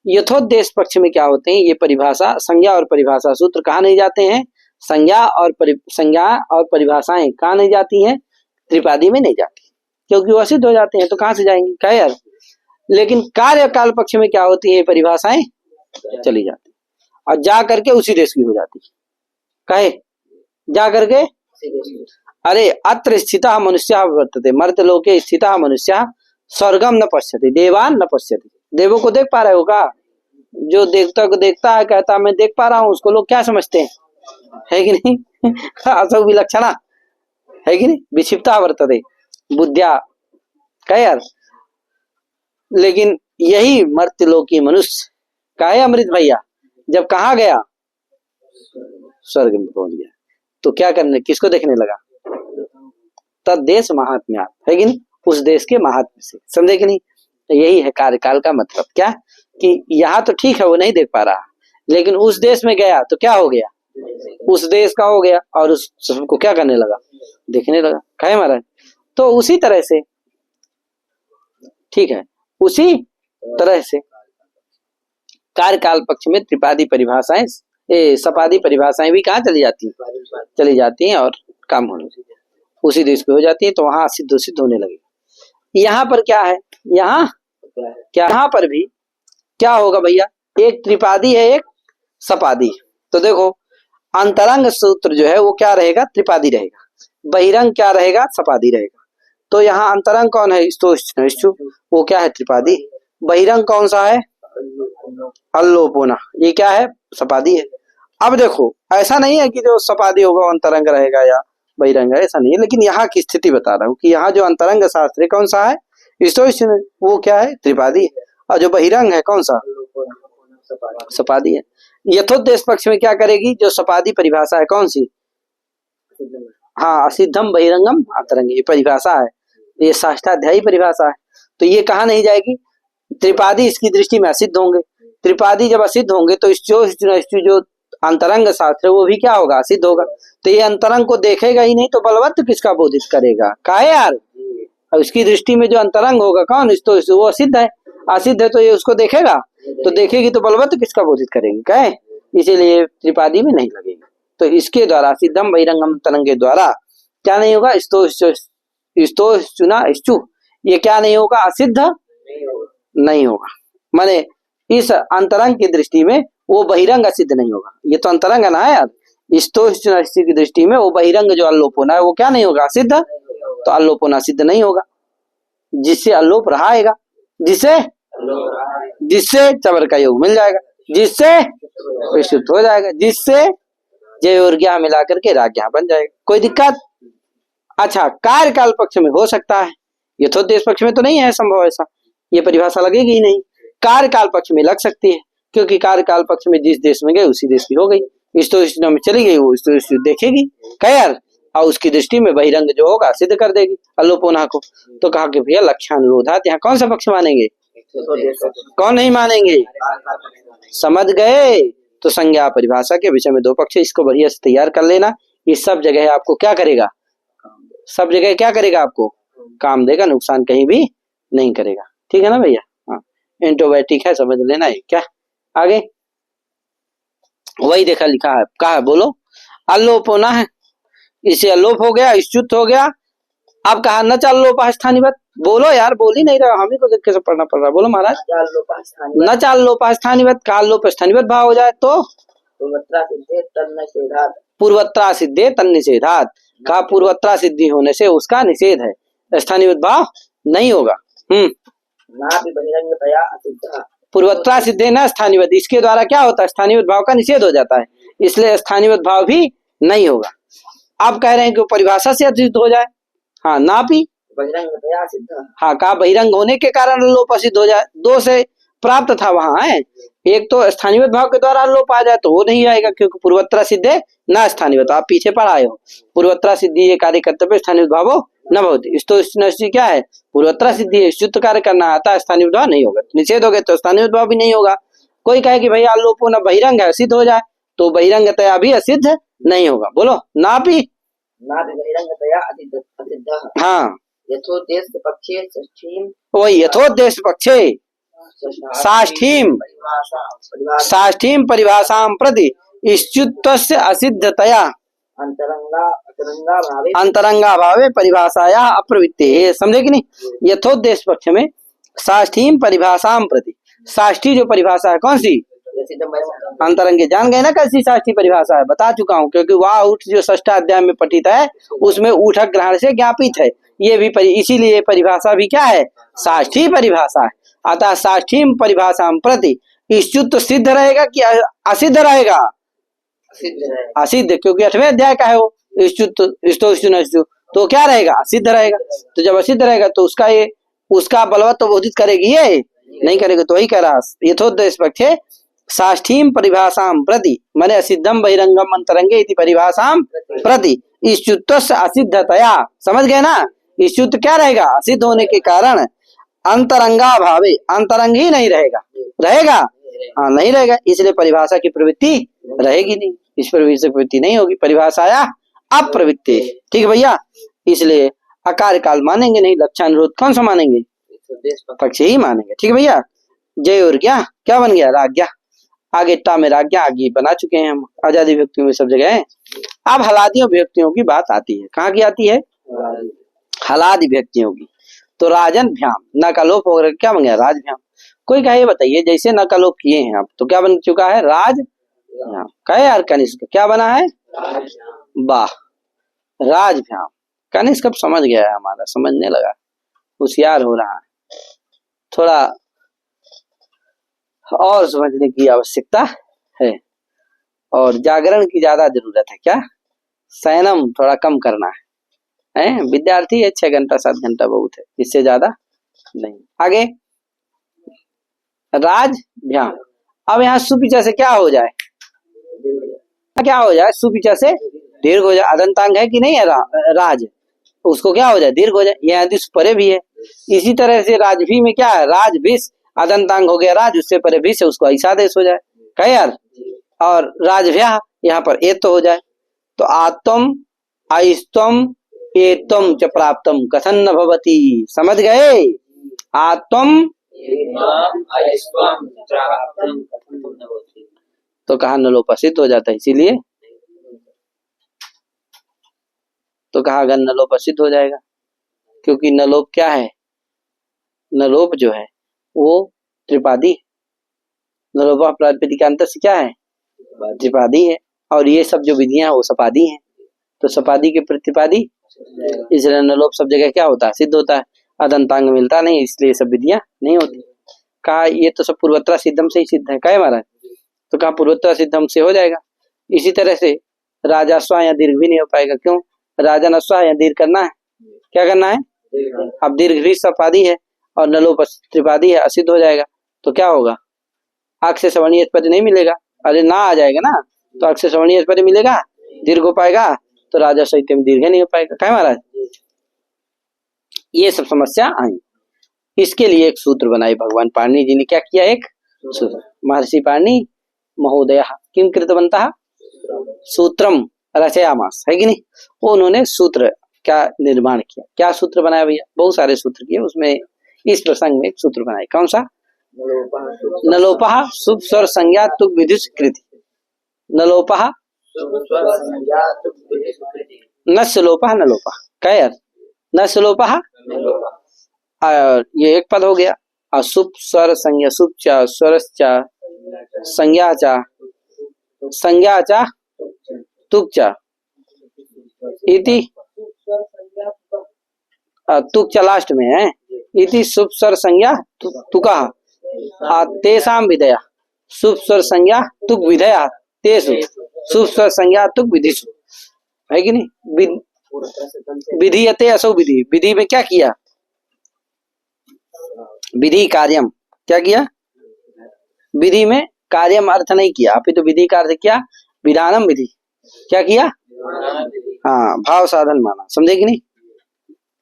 यथोद्देश पक्ष में क्या होते हैं, ये परिभाषा, संज्ञा और परिभाषा सूत्र कहाँ नहीं जाते हैं, संज्ञा और परिभाषाएं कहाँ नहीं जाती हैं, त्रिपादी में नहीं जाती, क्योंकि वो असिद्ध हो जाते हैं, तो कहाँ से जाएंगे, कहे यार। लेकिन कार्यकाल पक्ष में क्या होती है, परिभाषाएं चली जाती और जा करके उसी देश की हो जाती, कहे जा करके, अरे अत्र स्थितः मनुष्यः वर्तते मर्त्यलोके स्थितः मनुष्यः स्वर्गम न पश्यति देवान न पश्यति। देवों को देख पा रहे हो का? जो देवता को देखता है कहता मैं देख पा रहा हूँ, उसको लोग क्या समझते हैं, है कि नहीं? असौ विलक्षणा, है कि नहीं? विक्षिप्ता वर्तते बुद्धिया, क्या यार। लेकिन यही मर्त्यलोकी मनुष्य का है अमृत भैया, जब कहाँ गया, स्वर्ग में पहुंच गया, तो क्या करने, किसको देखने लगा, तद्देश महात्म्या, है कि नहीं? उस देश के महात्म्य से, समझे कि नहीं? तो यही है कार्यकाल का मतलब, क्या कि यहाँ तो ठीक है वो नहीं देख पा रहा, लेकिन उस देश में गया तो क्या हो गया, उस देश का हो गया, और उस सबको क्या करने लगा, देखने लगा, कहे महाराज। तो उसी तरह से, ठीक है, उसी तरह से कार्यकाल पक्ष में त्रिपादी परिभाषाएं, सपादी परिभाषाएं भी कहाँ चली जाती हैं और काम होने उसी देश पे हो जाती है, तो वहां सिद्ध सिद्ध होने लगे। यहाँ पर क्या है, यहाँ पर भी क्या होगा भैया, एक त्रिपादी है एक सपादी। तो देखो अंतरंग सूत्र जो है वो क्या रहेगा, त्रिपादी रहेगा, बहिरंग क्या रहेगा, सपादी रहेगा। तो यहाँ अंतरंग कौन है, वो क्या है, त्रिपादी। बहिरंग कौन सा है, अल्लोपोना, ये क्या है, सपादी है। अब देखो ऐसा नहीं है कि जो सपादी होगा अंतरंग रहेगा या बहिरंग है, ऐसा नहीं है, लेकिन यहाँ की स्थिति बता रहा हूँ कि यहाँ जो अंतरंग शास्त्र कौन सा है, वो क्या है, त्रिपादी है, और जो बहिरंग है कौन सा, सपादी है। यथोद्देश पक्ष में क्या करेगी, जो सपादी परिभाषा है कौन सी, हाँ, असिद्धम बहिरंगम अंतरंग, ये परिभाषा है, ये साष्टाध्यायी परिभाषा है। तो ये कहाँ नहीं जाएगी, त्रिपादी इसकी दृष्टि में असिद्ध होंगे। त्रिपादी जब असिद्ध होंगे तो जो अंतरंग शास्त्र वो भी क्या होगा, असिद्ध होगा। तो ये अंतरंग को देखेगा ही नहीं, तो बलवत्त किसका बोधित करेगा, काहे यार। उसकी दृष्टि में जो अंतरंग होगा कौन, तो वो असिद्ध है, असिद्ध है, तो ये उसको देखेगा, तो देखेगी तो बलवत्त किसका बोधित करेंगे, कहे, इसीलिए त्रिपादी में नहीं लगेगी। तो इसके द्वारा सिद्धम बहिरंगम अंतरंग के द्वारा क्या नहीं होगा, ये क्या नहीं होगा, असिद्ध नहीं होगा। माने इस अंतरंग की दृष्टि में वो बहिरंग असिद्ध नहीं होगा। ये तो अंतरंग है ना यार, की दृष्टि में वो बहिरंग जो अल्लोपोना है वो क्या नहीं होगा, सिद्ध। तो अल्लोपोना सिद्ध नहीं होगा, जिससे अल्लोप रहाएगा, जिससे चवर का योग मिल जाएगा, जिससे विशुद्ध हो जाएगा, जिससे जय और ज्ञा मिला करके राज्ञा बन जाएगा, कोई दिक्कत। अच्छा, कार्यकाल पक्ष में हो सकता है, यथोद्देश पक्ष में तो नहीं है संभव ऐसा, ये परिभाषा लगेगी ही नहीं। कार्यकाल पक्ष में लग सकती है, क्योंकि कार्यकाल पक्ष में जिस देश में गए उसी देश की हो गई, इस में चली गई, वो इस देखेगी यार, और उसकी दृष्टि में बहिरंग जो होगा सिद्ध कर देगी अल्लोपोना को। तो कहा कि भैया लक्ष्यानुरोधात, यहाँ कौन सा पक्ष मानेंगे, कौन नहीं मानेंगे, समझ गए। तो संज्ञा परिभाषा के विषय में दो पक्ष, इसको बढ़िया से तैयार कर लेना। ये सब जगह आपको क्या करेगा, सब जगह क्या करेगा, आपको काम देगा, नुकसान कहीं भी नहीं करेगा, ठीक है ना भैया। हाँ, एंटीबायोटिक है, समझ लेना है। क्या आगे वही देखा लिखा है, कहा है, बोलो, अल्लोपोना है, इसे अल्लोप हो गया, च्युत हो गया। अब कहा न चाल लोपा स्थानीवत, बोलो यार, बोल ही नहीं रहा, हम ही को देख के पढ़ना पड़ रहा, बोलो महाराज। न चाल लोपा स्थानीवत, काल लोप स्थानीवत भाव हो जाए तो पूर्वत्रा सिद्धे तन निषेधात, कहा पूर्वत्रा सिद्धि होने से उसका निषेध है, स्थानीवत भाव नहीं होगा। पूर्वत्रा सिद्धे न स्थानीवत, इसके द्वारा क्या होता है, स्थानीवत भाव का निषेध हो जाता है, इसलिए स्थानीवत भाव भी नहीं होगा। आप कह रहे हैं कि परिभाषा से असिद्ध हो जाए, हाँ, नापी बहिरंग सिद्ध, हाँ, कहा बहिरंग होने के कारण लोप असिद्ध हो जाए, दो से प्राप्त था वहां है, एक तो स्थानीय भाव के द्वारा लोप आ जाए तो वो नहीं आएगा, क्योंकि पूर्वत्रा सिद्धे न स्थानीय, आप पीछे पढ़ आए हो, पूर्वत्रा सिद्धि ये कार्य कर्तव्य स्थानीय भाव न भवति, तो क्या है, पूर्वत्रा सिद्धि है, शुद्ध कार्य करना आता है, स्थानीय भाव नहीं होगा, निषेध हो गए तो स्थानीय भाव भी नहीं होगा। कोई कहे कि भैया लोपो न बहिरंग है, असिद्ध हो जाए, तो बहिरंगतया भी असिद्ध नहीं होगा, बोलो नापी हाँ, यथोद्देश पक्षे षष्ठीम, वही यथोद्देश पक्षे साष्ठीम परिभाषाम प्रति इच्युत्वस्य असिद्धतया अंतरंगा भावे परिभाषाया अप्रवृत्ति है, समझे कि नहीं। यथोद्देश पक्ष में साष्ठीम परिभाषाम प्रति, साष्ठी जो परिभाषा है कौन सी, सिद्धम वैसिद्धम। अंतरंगे जान गए ना कैसी शास्त्रीय परिभाषा है, बता चुका हूँ, क्योंकि वाह उठ जो षष्ठ अध्याय में पठित है उसमें उठक ग्रहण से ज्ञापित है। ये भी इसीलिए परिभाषा भी क्या है, शास्त्रीय परिभाषा है। अतः शास्त्रीय परिभाषा प्रति इष्टुत्व सिद्ध रहेगा कि असिद्ध रहेगा? असिद्ध, क्योंकि 8वें अध्याय का है वो इष्टुत्व, तो क्या रहेगा, असिद्ध रहेगा। तो जब असिद्ध रहेगा तो उसका बलवत्व तो बोधित करेगी, ये नहीं करेगा। तो वही कह रहा यथोद्देश पक्षे साष्ठीम परिभाषाम प्रति माने असिद्धम बहिरंगम अंतरंगे इति परिभाषाम प्रति इष्टुत्व असिद्धतया, समझ गए ना। इष्टुत्व क्या रहेगा, असिद्ध होने के कारण अंतरंगा भावे, अंतरंग ही नहीं रहेगा, रहेगा हाँ नहीं रहेगा, इसलिए परिभाषा की प्रवृत्ति रहेगी नहीं, इस प्रवृत्ति नहीं होगी, परिभाषाया अप्रवृत्ति। ठीक है भैया, इसलिए अकार्य काल मानेंगे नहीं, लक्षानुरोध कौन सा मानेंगे, पक्ष ही मानेंगे। ठीक है भैया, जय और क्या बन गया, राज्ञा। आगे टा में राज्ञा आगे बना चुके हैं हम, आजादी विभक्तियों में सब जगह है। अब हलादियों विभक्तियों की बात आती है, कहाँ की आती है, हलादि विभक्तियों की। तो राजन भ्याम, न का लोप होकर क्या बन गया, राजभ्याम। कोई कहे बताइए, जैसे न का लोप किए हैं आप तो क्या बन चुका है, राज कहे यार कनिष्क, क्या बना है, वाह राजभ्याम। कनिष्क अब समझ गया है, हमारा समझने लगा, होशियार हो रहा है, थोड़ा और समझने की आवश्यकता है और जागरण की ज्यादा जरूरत है। क्या, शयनम थोड़ा कम करना है, विद्यार्थी है 6 घंटा 7 घंटा बहुत है, इससे ज्यादा नहीं। आगे राजभ्याम, अब यहाँ सुपिचा से क्या हो जाए, क्या हो जाए, सुपिचा से दीर्घ हो जाए, अदंतांग है कि नहीं है राज, उसको क्या हो जाए, दीर्घ हो जाए, यह आदेश परे भी है। इसी तरह से राजभी में क्या है, राजभिष अदंतांग हो गया राज, उससे परे भी से उसको ऐसा आदेश हो जाए, कहे यार। और राजभ्या यहाँ पर ए तो हो जाए, तो आत्म आइस्तम एतम च प्राप्तम कथन न भवति, समझ गए, आत्म तो कहा नलोपसित हो जाता है, इसीलिए तो कहा अगर नलोपसित हो जाएगा, क्योंकि नलोप क्या है, नलोप जो है वो त्रिपादी, नलोपा प्रातिपदिकांत से क्या है, त्रिपादी है, और ये सब जो विधियां वो सपादी हैं, तो सपादी के प्रतिपादी, इसलिए नलोप सब जगह क्या होता है, सिद्ध होता है, अदंतांग मिलता नहीं, इसलिए सब विधियां नहीं होती। कहा ये तो सब पूर्वोत्तर सिद्धम से ही सिद्ध है, कहे महाराज, तो कहा पूर्वोत्तर सिद्धम से हो जाएगा। इसी तरह से राजस्व या दीर्घ भी नहीं हो पाएगा, क्यों, राजनस्व या दीर्घ करना है, क्या करना है, अब दीर्घ भी सपादी है और नलोप त्रिपादी है, असिद्ध हो जाएगा, तो क्या होगा, आग से सवर्णीय पद नहीं मिलेगा, अरे ना आ जाएगा ना, तो आग से सवर्णीय पद मिलेगा, दीर्घ हो पाएगा, तो राजा साहित्य में दीर्घ नहीं हो पाएगा, कहे महाराज। ये सब समस्या आई, इसके लिए एक सूत्र बनाई भगवान पाणिनि जी ने, क्या किया, एक सूत्र, महर्षि पाणिनि महोदय किम कृतवन्तः सूत्रम रचयामास, है कि नहीं, वो उन्होंने सूत्र क्या निर्माण किया, क्या सूत्र बनाया भैया, बहुत सारे सूत्र किए, उसमें इस प्रसंग में एक सूत्र बनाए, कौन सा, नलोपः शुभ स्वर संज्ञा तुक विधि कृति, नलोपः नस्लोपः नलोपः, कहे यार नस्लोपः, ये एक पद हो गया, और सुप स्वर संज्ञा सुप चा स्वरश्चा संज्ञा चा तुक चा इति, तुक चा लास्ट में है, इति सुप स्वर संज्ञा तुका तेषाम विधया, सुप स्वर संज्ञा तुक विधया तेषु सुप स्वर संज्ञा तुक विधिषु, है कि नहीं, विधीयते असौ विधि, विधि में क्या किया, विधि कार्यम, क्या किया, विधि में कार्यम अर्थ नहीं किया, अभी तो विधि का अर्थ क्या, विधानम विधि, क्या किया, हाँ भाव साधन माना, समझे कि नहीं,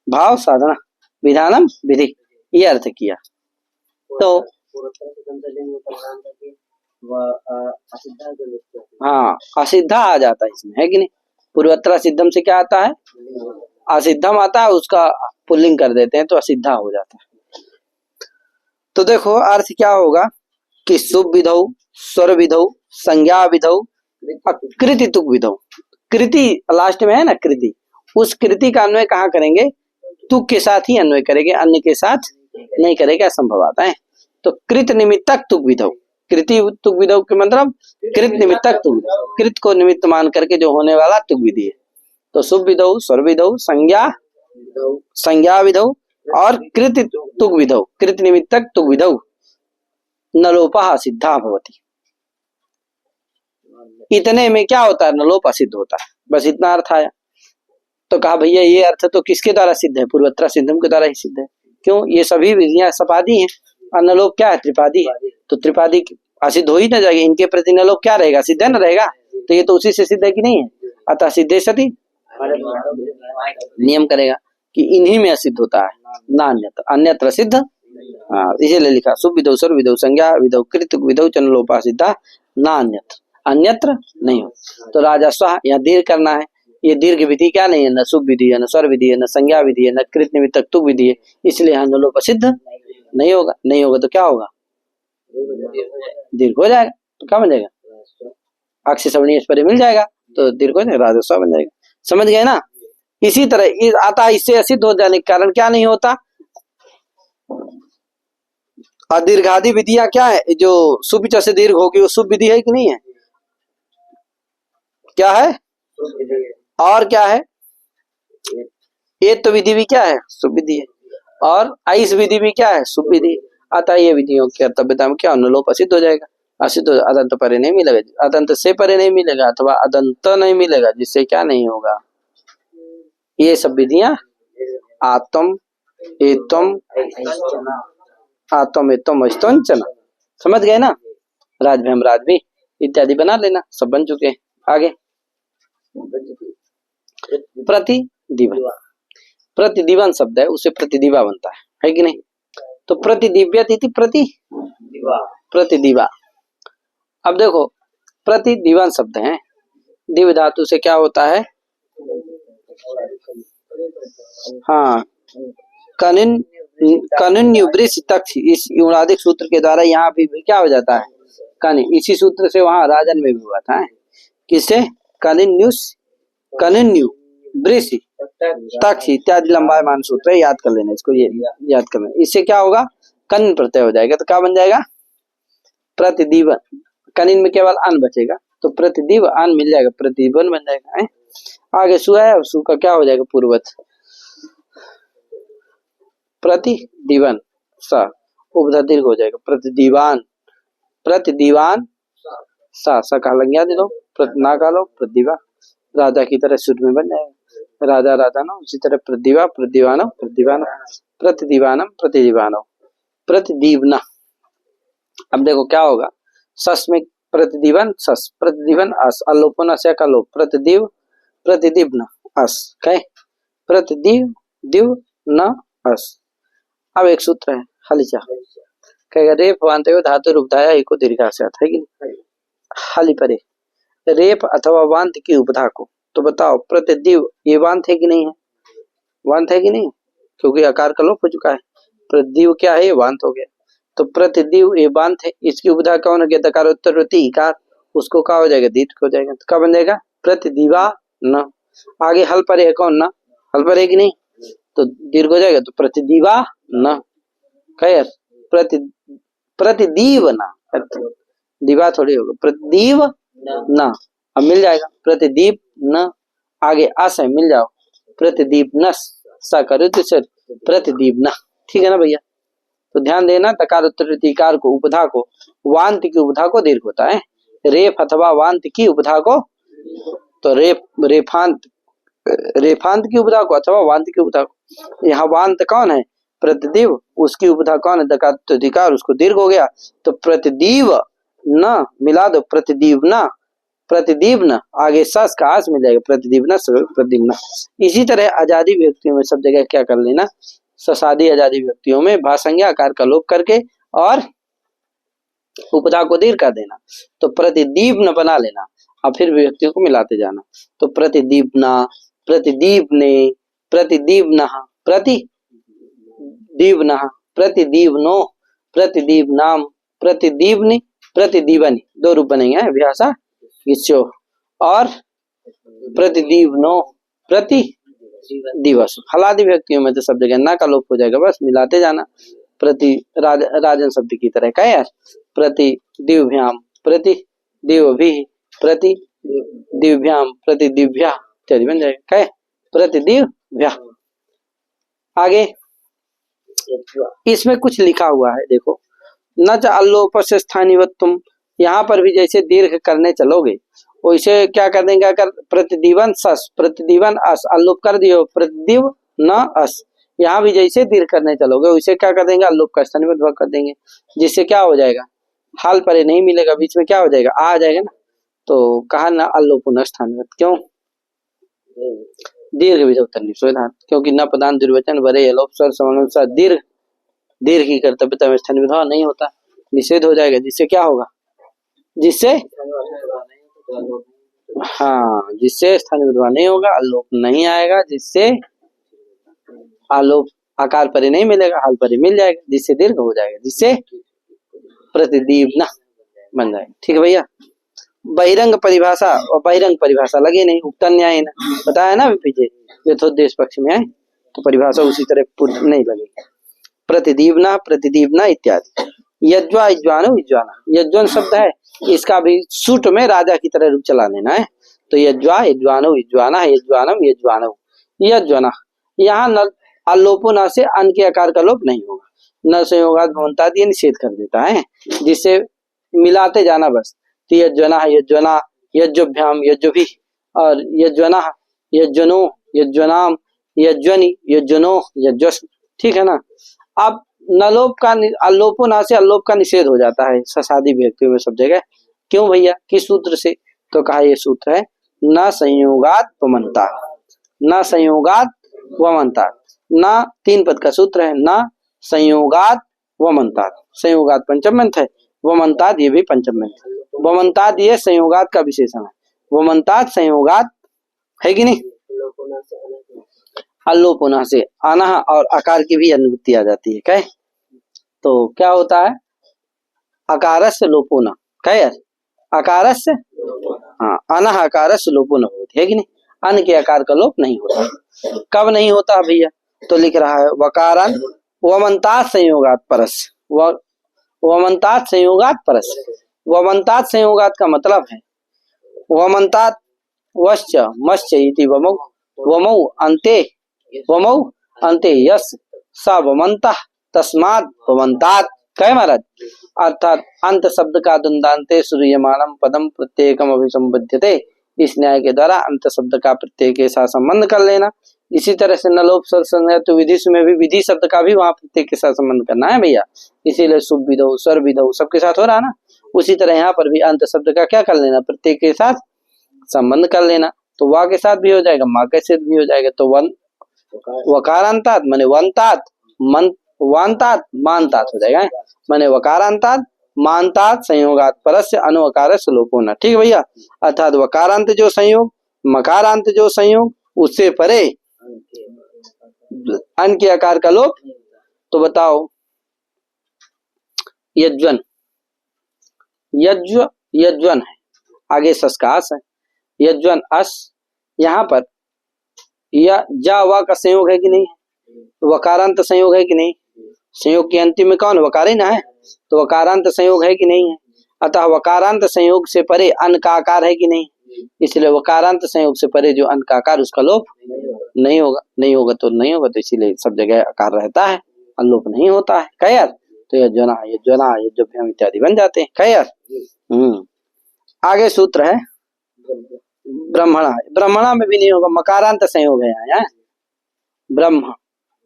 भाव साधना विधानम विधि, ये अर्थ किया। तो हाँ असिद्धा आ जाता है इसमें, है कि नहीं, पूर्वोत्तर सिद्धम से क्या आता है, असिद्धम आता है, उसका पुल्लिंग कर देते हैं तो असिद्धा हो जाता है। तो देखो अर्थ क्या होगा कि शुभ विधौ, स्वर विधौ, संज्ञा विधौ, कृति तुक विधौ, कृति लास्ट में है ना कृति, उस कृति का अन्वय कहाँ करेंगे, तुक के साथ ही अन्वय करेंगे, अन्य के साथ नहीं करेंगे, असंभव आता है। तो कृत निमित्तक तुक विधौ, कृति तुक विधौ के मतलब कृत निमित्तक तुक विधौ, कृत को निमित्त मान करके जो होने वाला तुक विधि है। तो शुभ विधौ, स्वर विधौ, संज्ञा विधौ और कृत तुक विधौ, कृत निमित्तक तुक विधौ नलोपः सिद्धा भवति। इतने में क्या होता है, नलोप असिद्ध होता है। बस इतना अर्थ आया। तो कहा भैया ये अर्थ तो किसके द्वारा सिद्ध है, पूर्वत्र सिद्धम के द्वारा ही सिद्ध है। क्यों, ये सभी विधियां सपादी हैं और नलोप क्या है, त्रिपादी है। तो त्रिपादी असिद्ध हो ही ना जाएगी, इनके प्रति नलोप क्या रहेगा, सिद्ध न रहेगा। तो ये तो उसी से सिद्ध है कि नहीं है। अतः सिद्धे सती नियम करेगा कि इन्हीं में असिद्ध होता है, ना अन्यत्र, अन्यत्र सिद्ध। हाँ, इसीलिए लिखा शुभ विधौ, स्वर विधौ, संज्ञा विधौ, कृत विधौ च नलोपः सिद्धा ना अन्यत्र, अन्यत्र नहीं हो। तो राजस्व यहाँ दीर्घ करना है। ये दीर्घ विधि क्या नहीं है, न शुभ विधि है, न स्वर विधि है, न संज्ञा विधि है, न कृत निमित्तक तुक विधि है। इसलिए यहाँ नलोप सिद्ध नहीं होगा। नहीं होगा तो क्या होगा, दीर्घ हो जाएगा। तो क्या बन जाएगा, अक्ष श्रवणीय परे मिल जाएगा तो दीर्घ हो जाएगा, राजस्व बन जाएगा। समझ गए ना। इसी तरह आता, इससे असिद्ध हो जाने के कारण क्या नहीं होता, दीर्घादि विधियां क्या है, जो शुभ से दीर्घ होगी वो शुभ विधि है कि नहीं है, क्या है, और क्या है, ये तो विधि भी क्या है, शुभ विधि है, और आइस विधि भी क्या है, शुभ विधि। अतः ये विधियों की कर्तव्यता में क्या नलोप असिद्ध हो जाएगा। असिद्ध अदंत परे नहीं मिलेगा, अदंत से परे नहीं मिलेगा, अथवा अदंत नहीं मिलेगा, जिससे क्या नहीं होगा, ये सब विधियां आत्म एतम आत्म एतम स्तंचन, समझ गए ना। राजभ्रम राजभी इत्यादि बना लेना, सब बन चुके हैं। आगे प्रतिदिवन, प्रतिदिवन शब्द है, उसे प्रतिदिवा बनता है कि नहीं। तो प्रतिदिव्यत इति प्रतिदिवा। अब देखो प्रतिदिवन शब्द है, दिव धातु से क्या होता है, हाँ कनिन कनिन्युब्रिस तक, इस युणादिक सूत्र के द्वारा यहाँ भी क्या हो जाता है, कनिन। इसी सूत्र से वहां राजन में भी हुआ था, किससे, कनिन्यु ब्रिस तक इत्यादि लंबायमान सूत्र है, याद कर लेना इसको, ये याद कर लेना। इससे क्या होगा, कनिन प्रत्यय हो जाएगा। तो क्या बन जाएगा, प्रतिदिवन। कनिन में केवल अन बचेगा, तो प्रतिदिव अन मिल जाएगा, प्रतिदिवन बन जाएगा। आगे सु है, सु का क्या हो जाएगा, पूर्वज प्रतिदिवन, सा उपधा दीर्घ हो जाएगा, प्रतिदिवान, प्रतिदिवान सा का लग गया, दे दो ना का लो, प्रतिदिवा राजा की तरह सुर में बन जाएगा, राजा राजा नो। उसी तरह प्रतिदिवा प्रतिदिवानो प्रतिदिवानो, प्रतिदिवानम प्रतिदिवानो, प्रतिदीवना। अब देखो क्या होगा, सस में प्रतिदिवन सस, प्रतिदिवन अस, अलोपन अस का लोप, प्रतिदिव प्रतिदिवन अस, कहे प्रतिदिव दिव न अस। अब एक सूत्र है हलिचा, कहेगा रेप वांते हुए धातु रूपधाया एको दीर्घा से आता है कि नहीं। हलि परे रेप अथवा वांत की उपधा को, तो बताओ प्रतिदिव ये वांत है कि नहीं है, वांत है कि नहीं, क्योंकि आकार का लोप हो चुका है। प्रतिदिव क्या है, वांत हो गया। तो प्रतिदिव ये वांत है, इसकी उपधा कौन हो गया, दकारोत्तरवती इकार, उसको क्या हो जाएगा, दीर्घ हो जाएगा। तो क्या बन जाएगा, प्रतिदिवा न। आगे हल परे है कौन, ना हल परे है कि नहीं, तो दीर्घ हो जाएगा, तो प्रतिदिवा न, कहे प्रतिदीव न, दिवा थोड़ी होगा, प्रतिदीव न। अब मिल जाएगा प्रतिदीप न, आगे अस है, मिल जाओ प्रतिदीप नस, सा करो तो सर प्रतिदीप न, ठीक है ना भैया। तो ध्यान देना, तकार उत्तरीकार को, उपधा को, वांत की उपधा को दीर्घ होता है, रेफ अथवा वांत की उपधा को, तो रेफांत रेफांत की उपधा को अथवा वांत की उपधा को। यहाँ वांत कौन है, प्रतिदिव, उसकी उपधा कौन है, दकारोत्तरीकार, उसको दीर्घ हो गया, तो प्रतिदीव न मिला दो, प्रतिदीव न, प्रतिदीप न, आगे सस का आस मिल जाएगा, प्रतिदीप न प्रतिदीप न। इसी तरह आजादी व्यक्तियों में सब जगह क्या कर लेना, ससादी आजादी व्यक्तियों में भाषंज्ञा आकार का लोप करके और उपधा को दीर्घ कर देना, तो प्रतिदीप न बना लेना, और फिर व्यक्तियों को मिलाते जाना। तो प्रतिदीप न, प्रतिदीप ने, प्रतिदीप न, प्रतिदीप न, प्रतिदीप नो, प्रतिदीप नाम, प्रतिदीपनी, प्रतिदीवनी, दो रूप बनेंगे अभ्यासा गिच्चो, और प्रतिदीवनो प्रति दिवस। हलादि व्यक्तियों में तो सब जगह ना का लोप हो जाएगा, बस मिलाते जाना, प्रति राजन शब्द की तरह का यार। प्रतिदिव्याम प्रतिदिव्भिः प्रतिदिव्याम प्रतिदिव्या इत्यादि बन जाएगा। क्या है? प्रतिदिव्या। आगे इसमें कुछ लिखा हुआ है, देखो, न च अल्लोपस्य स्थानिवत्तुम, यहाँ पर भी जैसे दीर्घ करने चलोगे वैसे क्या कर देंगे, अगर प्रतिदिवन सस प्रतिदिवन अस अल्लोप कर दियो प्रतिदिव न अस, यहाँ भी जैसे दीर्घ करने चलोगे वैसे क्या कर देंगे, अल्लोप का स्थानिवत भाग कर देंगे, जिससे क्या हो जाएगा, हाल परे नहीं मिलेगा, बीच में क्या हो जाएगा, आ जाएगा ना। तो कहा ना अल्लोपुन स्थानिवत, क्यों? दीर्घ विधि सुविधा, क्योंकि न प्रदान दुर्वचन वरे अलोप स्वर समानुसार दीर्घ दीर्घ की कर्तव्यता में स्थान विधवा नहीं होता, निषेध हो जाएगा, जिससे क्या होगा, जिससे हाँ, जिससे स्थान विधवा नहीं होगा, अल्लोप नहीं आएगा, जिससे आलोप आकार परे नहीं मिलेगा, हाल परे मिल जाएगा, जिससे दीर्घ हो जाएगा, जिससे प्रतिदीप्ना बन जाएगा। ठीक है भैया। बहिरंग परिभाषा और बहिरंग परिभाषा लगे नहीं, उक्ता न्याय ना बताया ना पीछे, यथोद्देश पक्ष में है तो परिभाषा उसी तरह नहीं लगेगी। प्रतिदीपना प्रतिदीपना इत्यादि। यज्वा यज्वानो यज्वाना, यज्वन शब्द है, इसका भी सूट में राजा की तरह रूप चला लेना है। तो यज्वा यज्वानो यज्वाना यज्वानम यज्वानो यज्वना, यहाँ न अल्लोपो न से अन के आकार का लोप नहीं होगा, न संयोगात भवंता दिए निषेध कर देता है, जिससे मिलाते जाना बस। तो यज्वना यज्वना यज्वभ्याम यज्वभि और यज्वना यज्वनो यज्वनाम यज्वनि यज्वनो यज्वस। ठीक है ना। अब नलोप का अल्लोपो ना से अल्लोप का निषेध हो जाता है ससादी व्यक्तियों में सब जगह। क्यों भैया, किस सूत्र से? तो कहा ये सूत्र है न संयोगात वमनता, न संयोगात वमनता, न तीन पद का सूत्र है, न संयोगात वमनता, संयोगात पंचम मंत्र है, वमनतात ये भी पंचम मंत्र। वमनतात ये संयोगात का विशेषण है, वमनतात संयोगात है कि नहीं। अल्लोपुना से आना और आकार की भी अनुभूति आ जाती है। क्या? तो क्या होता है, अकारस्य लोपुना, क्या अकारस्य, हाँ, अनः अकारस्य लोपुना होती है कि नहीं, अन के आकार का लोप नहीं होता। कब नहीं होता भैया? तो लिख रहा है वकारान वमनतात संयोगात परस, वमनतात संयोगात परस। वमनतात संयोगात का मतलब है वमनतात वश्च मश्च इति वमौ वमौ अन्ते वमौ अन्ते यस स वमन्तः तस्मात् वमनतात। क्या महाराज? अर्थात अंत शब्द का दुंदान्ते सूर्यमानम पदम प्रत्येकम अभिसंबध्यते, इस न्याय के द्वारा अंत शब्द का प्रत्यय के साथ संबंध कर लेना। इसी तरह से नलोप संज्ञा तो विधि में भी विधि शब्द का भी वहां प्रत्यय के साथ संबंध करना है भैया, इसीलिए शुभ विधौ स्वर विधौ सबके साथ हो रहा ना। उसी तरह यहाँ पर भी अंत शब्द का क्या कर लेना, प्रत्यय के साथ संबंध कर लेना, तो वा के साथ भी हो जाएगा, माँ के साथ भी हो जाएगा। तो वन वकारांतात माने वंतात, मन वांतात मानतात हो जाएगा, माने वकारांतात मानतात संयोगात परस्य अनुवकारस्य लोपोना। ठीक है भैया। अर्थात वकारांत जो संयोग, मकारांत जो संयोग, उससे परे अन के आकार का लोप। तो बताओ यज्वन, यज्व यज्वन है, आगे सस्कास है, यज्वन अस, यहाँ पर या जा वा का संयोग है कि नहीं, वकारांत संयोग है कि नहीं, संयोग के अंतिम में कौन, वकार ही ना है, तो वकारांत संयोग है कि नहीं है। अतः वकारांत संयोग से परे अन का आकार है कि नहीं, इसलिए वकारांत संयोग से परे जो अन का आकार उसका लोप नहीं होगा, नहीं होगा तो नहीं होगा, तो इसीलिए सब जगह आकार रहता है, अलोप नहीं होता है। क्या यार? तो यज्वना यज्वना यज्वभ्याम इत्यादि बन जाते हैं। क्या यार? आगे सूत्र है ब्रह्मणा, ब्रह्मणा में भी नहीं होगा, मकारांत संयोग है यहाँ, ब्रह्म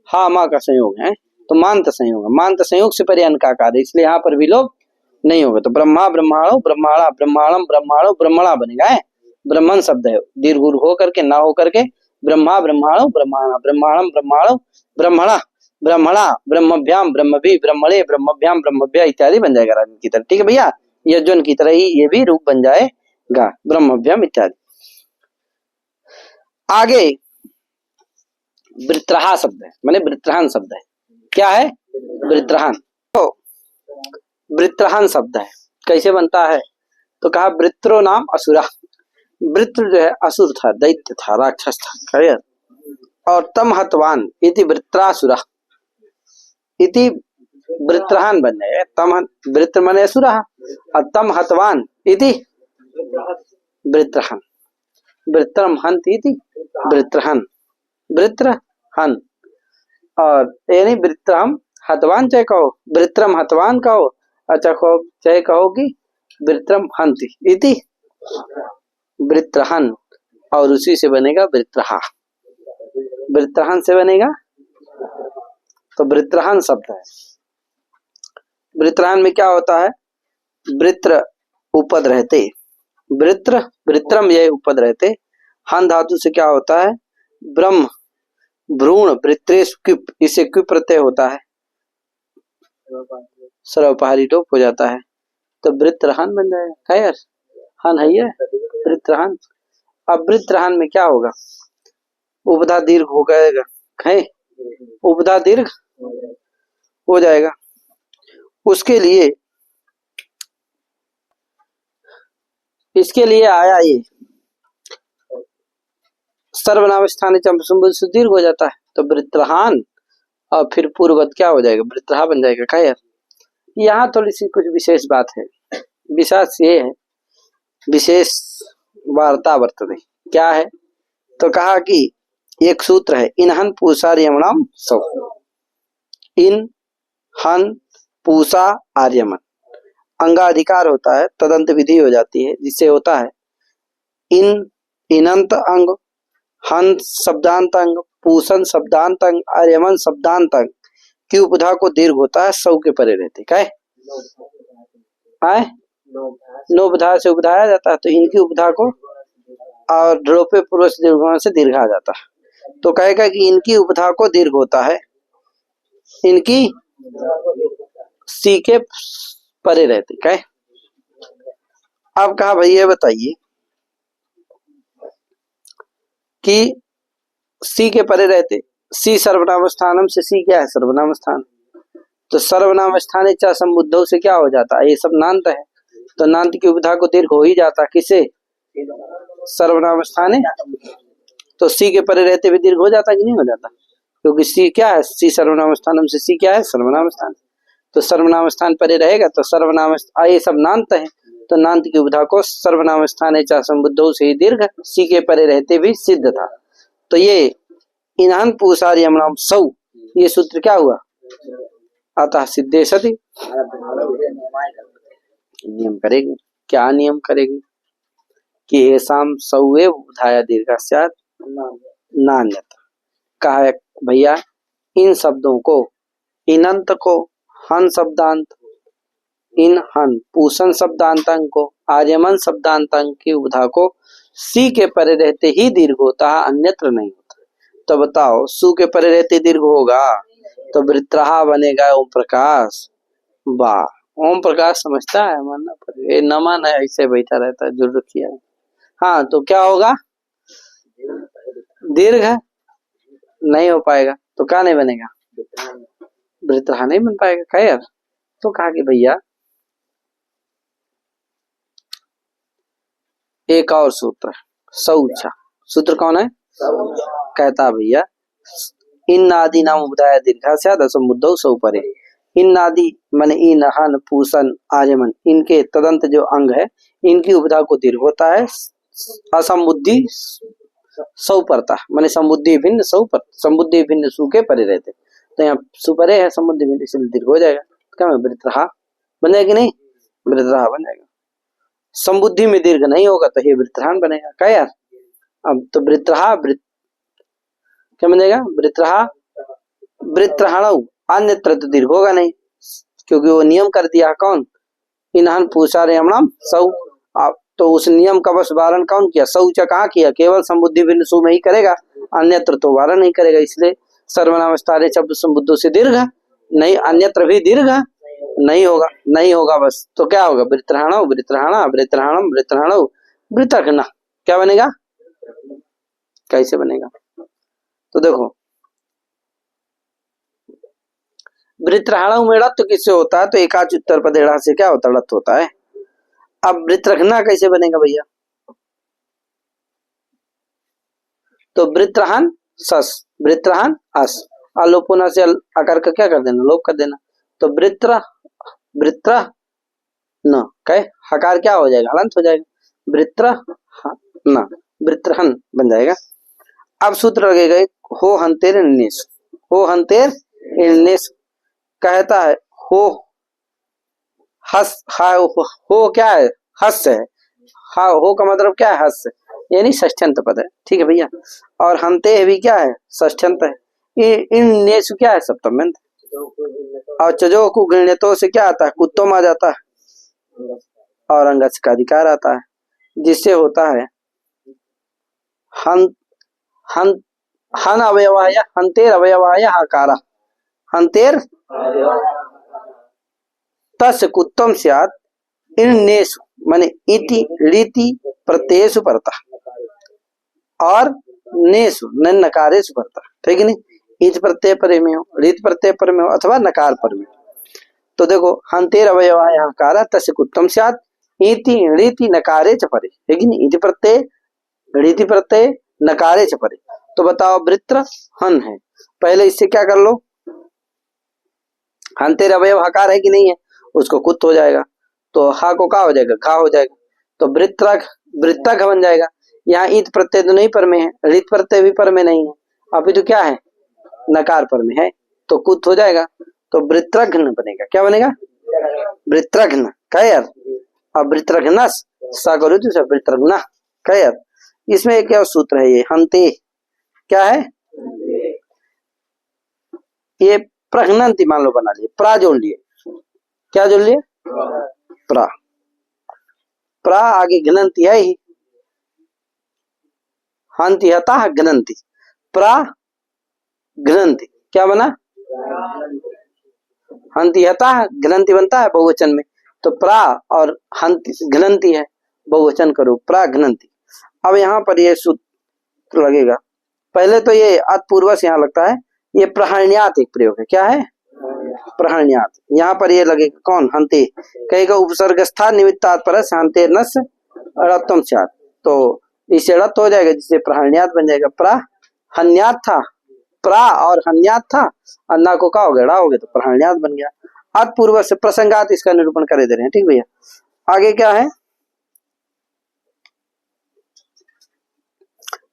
हा माँ का संयोग है, तो मांत संयोग है, मांत संयोग से परे अन का आकार है, इसलिए यहाँ पर भी लोग नहीं होगा। तो ब्रह्मा ब्रह्माणो ब्रह्माणा ब्रह्माणम ब्रह्माणो ब्रह्मणा बनेगा है, ब्रह्मण शब्द है, दीर्घ हो करके ना हो करके ब्रह्मा ब्रह्माणो ब्रह्माणा ब्रह्माणम ब्रह्माणो ब्रह्मणा ब्रह्मणा ब्रह्मभ्याम ब्रह्मभि ब्रह्मणे ब्रह्मभ्याम ब्रह्मभ्या इत्यादि बन जाएगा राजन की तरह। ठीक है भैया, यज्वन की तरह ही ये भी रूप बन जाएगा, ब्रह्मभ्याम इत्यादि। आगे वृत्रहा शब्द है, माने वृत्रहान शब्द है। क्या है? वृत्रहान। तो वृत्रहान शब्द है, कैसे बनता है? तो कहा वृत्रो नाम असुरा, वृत्र जो है असुर था, दैत्य था, राक्षस था, और तम हतवान इति वृत्रासुरा इति वृत्रहन बन जाएगा। तम वृत्र मने असुरः और तम हतवान इति वृत्रहन, वृत्रम हन्ति इति वृत्रहन, वृत्रहन। और यानी वृत्रम हतवान चाहे कहो, वृत्रम हतवान कहो, अच्छा कहो चाहे कहो कि वृत्रम हन्ति इति वृत्रहन, और उसी से बनेगा वृत्रहा। वृत्रहन से बनेगा तो वृत्रहन शब्द है। वृत्रहन में क्या होता है? वृत्र उपद रहते, वृत्र वृत्रम ये उपद रहते, हन धातु से क्या होता है? ब्रह्म भ्रूण वृत्रेश क्विप, इसे क्विप प्रत्यय होता है, सर्वपहारी टोप हो जाता है, तो वृत्रहन बन जाएगा। खैर हन है ये वृत्रहन। अब वृत्रहन में क्या होगा? उपधा दीर्घ हो जाएगा, है उपधा दीर्घ हो जाएगा। उसके लिए इसके लिए आया ये सर्वनाम स्थानीय चंपसुंबुल से दीर्घ हो जाता है, तो वृत्रहान और फिर पूर्ववत क्या हो जाएगा? वृत्रहा बन जाएगा। खैर यहाँ थोड़ी सी कुछ विशेष बात है, विशेष ये है, विशेष वार्ता वर्तते। क्या है? तो कहा कि एक सूत्र है, इनहन पूषा यमनम सौ, इन हन पूषा आर्यमन, अंगाधिकार होता है, तदंत विधि हो जाती है, जिससे होता है इन इनंत अंग, हन शब्दांत अंग, पूषण शब्दांत अंग, आर्यमन शब्दांत अंग की उपधा को दीर्घ होता है, सौ के परे रहते। क्या है? नोबधा से उपधाया जाता है, तो इनकी उपधा को और ड्रोपे पूर्व से दीर्घ से दीर्घा जाता है, तो कहेगा कि इनकी उपधा को दीर्घ होता है, इनकी सी के परे रहते। क्या? अब कहा भैया बताइए कि सी के परे रहते, सी सर्वनाम स्थानम से सी क्या है? सर्वनाम स्थान, तो सर्वनाम स्थान चा समुद्धव से क्या हो जाता है? ये सब नांत है, तो नांत की उपधा को दीर्घ हो ही जाता। किसे? सर्वनाम स्थान है, तो सी के परे रहते भी दीर्घ हो जाता कि नहीं हो जाता? क्योंकि सी क्या है? सी सर्वनाम स्थानम से सी क्या है? सर्वनाम स्थान, तो सर्वनाम स्थान परे रहेगा, तो सर्वनाम ये सब नांत है, तो नांत की उपधा को सर्वनाम स्थान चा समुद्धव से ही दीर्घ सी के परे रहते भी सिद्ध था। तो ये इनहन पूषा यमनम सौ, ये सूत्र क्या हुआ? अतः सिद्धे सति नियम करेगी। क्या नियम करेगी? कि ऐसाम सौवे उधाया दीर्घ स्यात् नान्यता। कहा है भैया इन शब्दों को, इनंत को, हन शब्दांत, इन हन पूषण शब्दांतांग को, आर्यमन शब्दांतांग की उपधा को सी के परे रहते ही दीर्घ होता है, अन्यत्र नहीं होता। तो बताओ सु के परे रहते दीर्घ होगा तो वृत्रहा बनेगा ओम प्रकाश। वाह, ओम प्रकाश समझता है, मानना पड़ेगा, ये न माना है, ऐसे बैठा रहता है, जुड़ रखिया है। हाँ तो क्या होगा? दीर्घ नहीं हो पाएगा, तो क्या नहीं बनेगा? वृत्रहा नहीं बन पाएगा। क्या यार? तो कहा कि भैया एक और सूत्र, सौचा सूत्र कौन है? कहता भैया इन नादि नाम उपधाया दीर्घा से असमुद्धौ सौ परे। इन नादि मन इन हन पूषण आर्यमन, इनके तदंत जो अंग है, इनकी उपधा को दीर्घ होता है, असमुद्धि सौ परता, माने समुद्धि भिन्न सौ पर, समुद्धि भिन्न सु के परे रहते, तो यहाँ सुपरे है समुद्धि भिन्न, इसलिए दीर्घ हो जाएगा। क्या वृत्रहा बन जाएगा? नहीं, वृत्रहा बन जाएगा। समुद्धि में दीर्घ नहीं होगा तो ये वृत्रहान बनेगा। क्या यार? अब तो वृत्रहा क्या बनेगा? वृत्रहा वृत्रहण, अन्यत्र तो दीर्घ होगा नहीं, क्योंकि वो नियम कर दिया। कौन? इनहन पूषा यमनम सौ। तो उस नियम का बस वारण कौन किया? सौचा कहाँ किया? केवल समुद्धि भिन्न सु में ही करेगा, अन्यत्र तो वारण नहीं करेगा। इसलिए सर्वनाम स्थाने शब्द समुद्धों से दीर्घ नहीं, अन्यत्र भी दीर्घ नहीं होगा, नहीं होगा बस। तो क्या होगा? वृत्रहण वृत्रहण वृत्रहणम वृत्रहण वृत्रघ्न। क्या बनेगा? कैसे बनेगा? तो देखो वृत्रहण में रत्व किससे होता है? तो एकाच उत्तर पदेढ़ा से क्या होता है? रत्व होता है। अब वृत्रघ्न कैसे बनेगा भैया? तो वृत्रहन सस, वृत्रहन अस, अलोपुना से आकार का क्या कर देना? लोप कर देना। तो वृत्र वृत्र न कहे हकार क्या हो जाएगा, हलंत हो जाएगा, वृत्र न वृत्रहन बन जाएगा। अब सूत्र लगेगा हो हंतेर इणनेषु, हो हंतेर इणनेषु कहता है हो हस हा हो क्या है, हस है, हा हो का मतलब क्या है, हस यानी षष्ठ्यंत पद है, ठीक है भैया। और हंते भी क्या है, षष्ठ्यंत है। इणनेषु क्या है, सप्तम्यंत। और चजो को गृण्यतो से क्या आता है, कुत्तोम आ जाता है और अंगच का अधिकार आता है, जिससे होता है हन हन हन अवयवाय हंतेर अवयवाय हकारा, हंतेर तस्य कुत्तम स्यात् इणनेषु माने इति रीति प्रत्ययेषु परता और नेषु नकारेषु परता, ठीक है नहीं, ईच प्रत्यय पर में हो, रीत प्रत्यय पर में हो अथवा नकार पर में। तो देखो हंतेर अवयवाय हकारा तस्य कुत्तम स्यात् इति रीति नकारे च परे, ठीक है नहीं, इति प्रत्यय रीति प्रत्यय नकारे च परे। तो बताओ वृत्र हन है, पहले इससे क्या कर लो, हंतेर अवयव हकार है कि नहीं है, उसको कुत्त हो जाएगा, तो हा को क्या हो जाएगा, घा हो जाएगा, तो वृत्रक वृत्तक बन जाएगा। यहाँ ईत प्रत्यय तो नहीं पर में है, रीत प्रत्यय भी पर में नहीं है, अभी तो क्या है, नकार पर में है, तो कुत्त हो जाएगा, तो वृत्रघ्न बनेगा, क्या बनेगा, वृत्रघ्न क्या यार। अब वृत्रघ्नस सा करो तो वृत्रघ्न क्या यार। इसमें एक और सूत्र है, ये हंते क्या है, ये प्रघ्नंति मान लो बना लिए, प्रा जोड़ लिए, क्या जोड़ लिए, प्रा, प्रा आगे घ्नंति है ही, हंति हता घ्नंति, प्रा घ्नंति क्या बना, हंति हता घ्नंति बनता है बहुवचन में, तो प्रा और हंति घ्नंति है बहुवचन करो, प्रा घ्नंति। अब यहाँ पर ये सूत्र लगेगा, पहले तो ये अतपूर्वस यहाँ लगता है, ये प्रहरण्यात एक प्रयोग है, क्या है, प्रहरण्यात। यहाँ पर ये लगेगा कौन, हंते, कहेगा उपसर्गस्था निमित्तात् परस्य हंते नस रत्वम स्यात्, तो इससे रत्व हो जाएगा, जिससे प्रहरण्यात बन जाएगा। प्रहन्यात था, प्रा और हन्यात था, अन्ना को क्या हो गया, हो गया, तो प्रहरण्यात बन गया। अतपूर्व से प्रसंगात इसका निरूपण करे दे रहे हैं, ठीक भैया। आगे क्या है,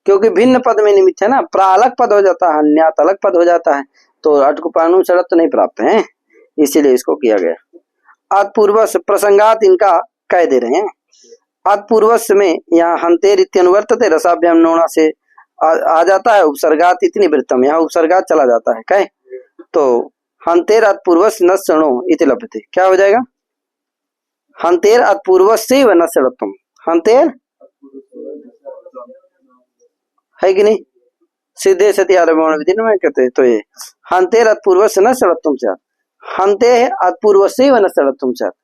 क्योंकि भिन्न पद में निमित्त है ना, प्रा अलग पद हो जाता है, हन्यात अलग पद हो जाता है, तो अटकुपानु शरत तो नहीं प्राप्त है, इसीलिए इसको किया गया। अतपूर्वस प्रसंगात इनका कह दे रहे हैं। अतपूर्वस में यहाँ हंतेर इत्यनुवर्तते रसाभ्याम नोणा से आ जाता है, उपसर्गात इतनी वृत्तम, यहाँ उपसर्गात चला जाता है, कहे तो हंतेर अतपूर्वस न शणो इति लभते, क्या हो जाएगा, हंतेर अतपूर्वस से न शणत्वम, हंतेर है कि नहीं, सीधे सती आरम्भ विधि में कहते हैं, तो ये हंतेर अतपूर्व से न शरणत्वम स्यात्, हंते अतपूर्व से न शरणत्वम स्यात्,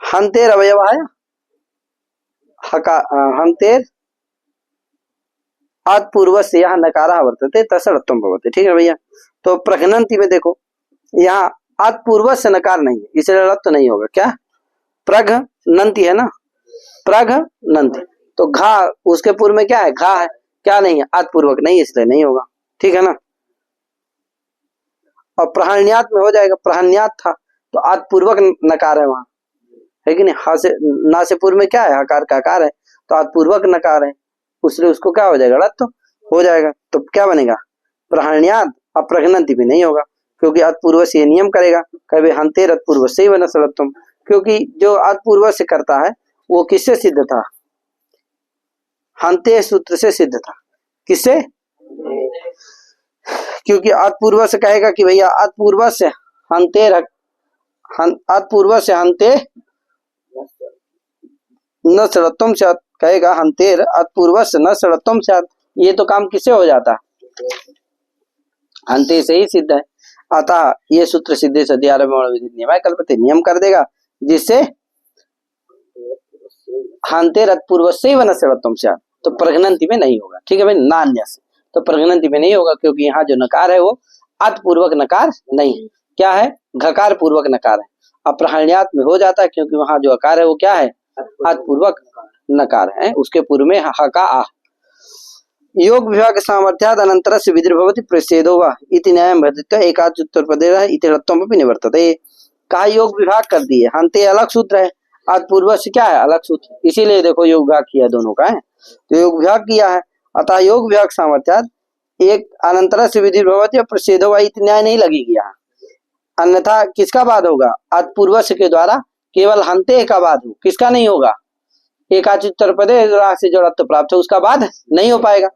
हंतेर अवयवाय हंतेर अतपूर्व से यहाँ नकारा वर्तते तत्सरणत्वम भवते, ठीक है भैया। तो प्रघ्नंति में देखो यहाँ अतपूर्व से नकार नहीं है, इसलिए रत्व नहीं होगा, क्या प्रघ्नंति है ना, प्रघ्नंति, तो घा उसके पूर्व में क्या है, घा है, क्या नहीं है, अतपूर्वक नहीं, इसलिए नहीं होगा, ठीक है ना। और प्रहरण्यात में हो जाएगा, प्रहरण्यात था तो अतपूर्वक नकार है वहां, है कि नहीं, हा से ना से पूर्व में क्या है, हकार का आकार है, तो अतपूर्वक नकार है, उसलिए उसको क्या हो जाएगा, तो हो जाएगा, तो क्या बनेगा, प्रहरण्यात। अब प्रघ्नंति भी नहीं होगा, क्योंकि अतपूर्व से नियम करेगा, कभी हंतेर अतपूर्व से वन शरणत्वम, क्योंकि जो अतपूर्व से करता है वो किससे सिद्ध था, हंते सूत्र से सिद्ध था, किससे, क्योंकि अतपूर्व से कहेगा कि भैया अतपूर्व से हंते अतपूर्व से हंते न शरणत्वम स्यात्, कहेगा हंतेर अतपूर्व से न शरणत्वम स्यात्, ये तो काम किससे हो जाता है, हंते से ही सिद्ध है, अतः ये सूत्र सिद्धे सदी आरम्भ विधि नियम कल्पते, नियम कर देगा, जिससे हंतेर अतपूर्व से वन शरणत्वम स्यात्, तो प्रघ्नंति में नहीं होगा, ठीक है भाई, नान्य से, तो प्रघ्नंति में नहीं होगा, क्योंकि यहाँ जो नकार है वो अतपूर्वक नकार नहीं है, क्या है, घकार पूर्वक नकार है। अब प्रहरण्यात में हो जाता है, क्योंकि वहां जो आकार है वो क्या है, अतपूर्वक नकार है, उसके पूर्व में ह का आ। योग विभाग सामर्थ्याद अनंतरस्य विधिर्भवति प्रच्छेदो वा इति न्यायं भवति एकाच उत्तरपदेरः इति रत्वमपि निवर्तते। कहा योग विभाग कर दिए, हंते अलग सूत्र है, आज पूर्व से क्या है अलग सूत्र, इसीलिए देखो योग विभाग किया दोनों का है, तो योग विभाग किया है। अतः योग विभाग सामर्थ्याद एक अनंतरस्य विधिर्भवति और प्रच्छेदो वा इति न्याय नहीं लगेगी यहाँ, अन्यथा किसका बाद होगा, आज पूर्व के द्वारा केवल हंते का बाद हो, किसका नहीं होगा, एकाच उत्तरपदे से जो रत्व प्राप्त हो उसका बाद नहीं हो पाएगा।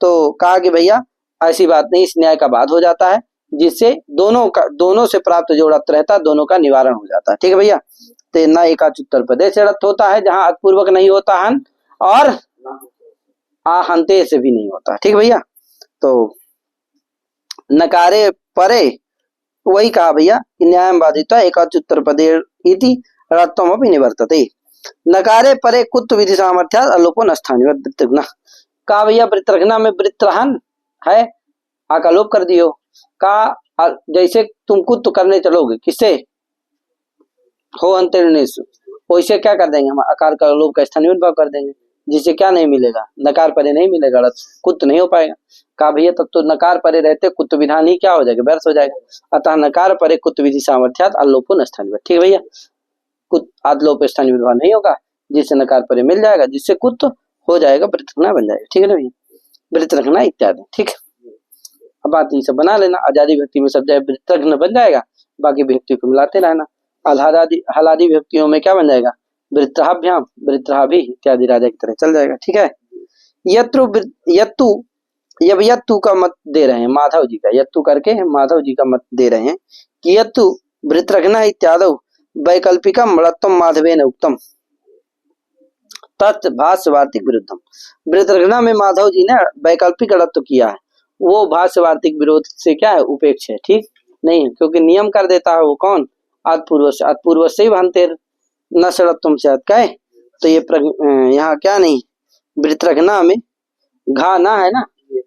तो कहा कि भैया ऐसी बात नहीं, इस न्याय का बाद हो जाता है, जिससे दोनों से प्राप्त जो रत्व रहता है दोनों का निवारण हो जाता है। ठीक है भैया, तो न एकाच उत्तरपदे से रत्व होता है जहां अतपूर्वक नहीं होता हन, और आहंते से भी नहीं होता। ठीक है भैया, तो नकारे परे वही कहा भैया कि न्यायं बाधित्वा एकाच उत्तरपदे इति रत्वमपि निवर्तते। नकारे परे कुत्व विधि सामर्थ्यात् अलोपो न स्थानीय वृत्रघ्न। कहा भैया वृत्रघ्न में वृत्रहन है, आका लोप कर दियो। कहा जैसे तुम कुत्व करने चलोगे किससे, हो अंतर्निश, वैसे क्या कर देंगे हम, आकार का लोप का स्थानीय भाव कर देंगे, जिससे क्या नहीं मिलेगा, नकार परे नहीं मिलेगा, कुत्व नहीं हो पाएगा। कहा भैया तब तो नकार परे रहते कुत्व विधान ही क्या हो जाएगा, व्यर्थ हो जाएगा। अतः नकार परे कुत्व विधि सामर्थ्यात् अलोपो न स्थानीय। ठीक है भैया, आदलोप स्थानीय विद्वान नहीं होगा, जिससे नकार परे मिल जाएगा, जिससे कुत्व हो जाएगा, वृत्रघ्न बन जाएगा। ठीक है ना भैया, वृत्रघ्न इत्यादि। ठीक है, अब बात ये सब बना लेना, आजादी व्यक्ति में सब जाए वृत्रघ्न बन जाएगा, बाकी व्यक्ति को मिलाते रहना। हलादी व्यक्तियों में क्या बन जाएगा, वृत्राभ्याम वृत्राभि इत्यादि राजा की तरह चल जाएगा। ठीक है, यत्तु जब यत्तु का मत दे रहे हैं माधव जी का, यत्तु करके माधव जी का मत दे रहे हैं कि यत्तु वृत्रघ्न इत्यादि वैकल्पिकम रत्वम माधवेन उक्तम तत् भाष्यवार्तिक विरुद्धम। वृत्रघ्न में माधव जी ने वैकल्पिक रत्व किया है, वो भाष्यवार्तिक विरोध से क्या है, उपेक्ष है, ठीक नहीं है, क्योंकि नियम कर देता है वो कौन, आत्पूर्व से ही भानते न सड़त्वम से कहे, तो ये यहाँ क्या नहीं, वृत्रघ्न में घा ना है ना,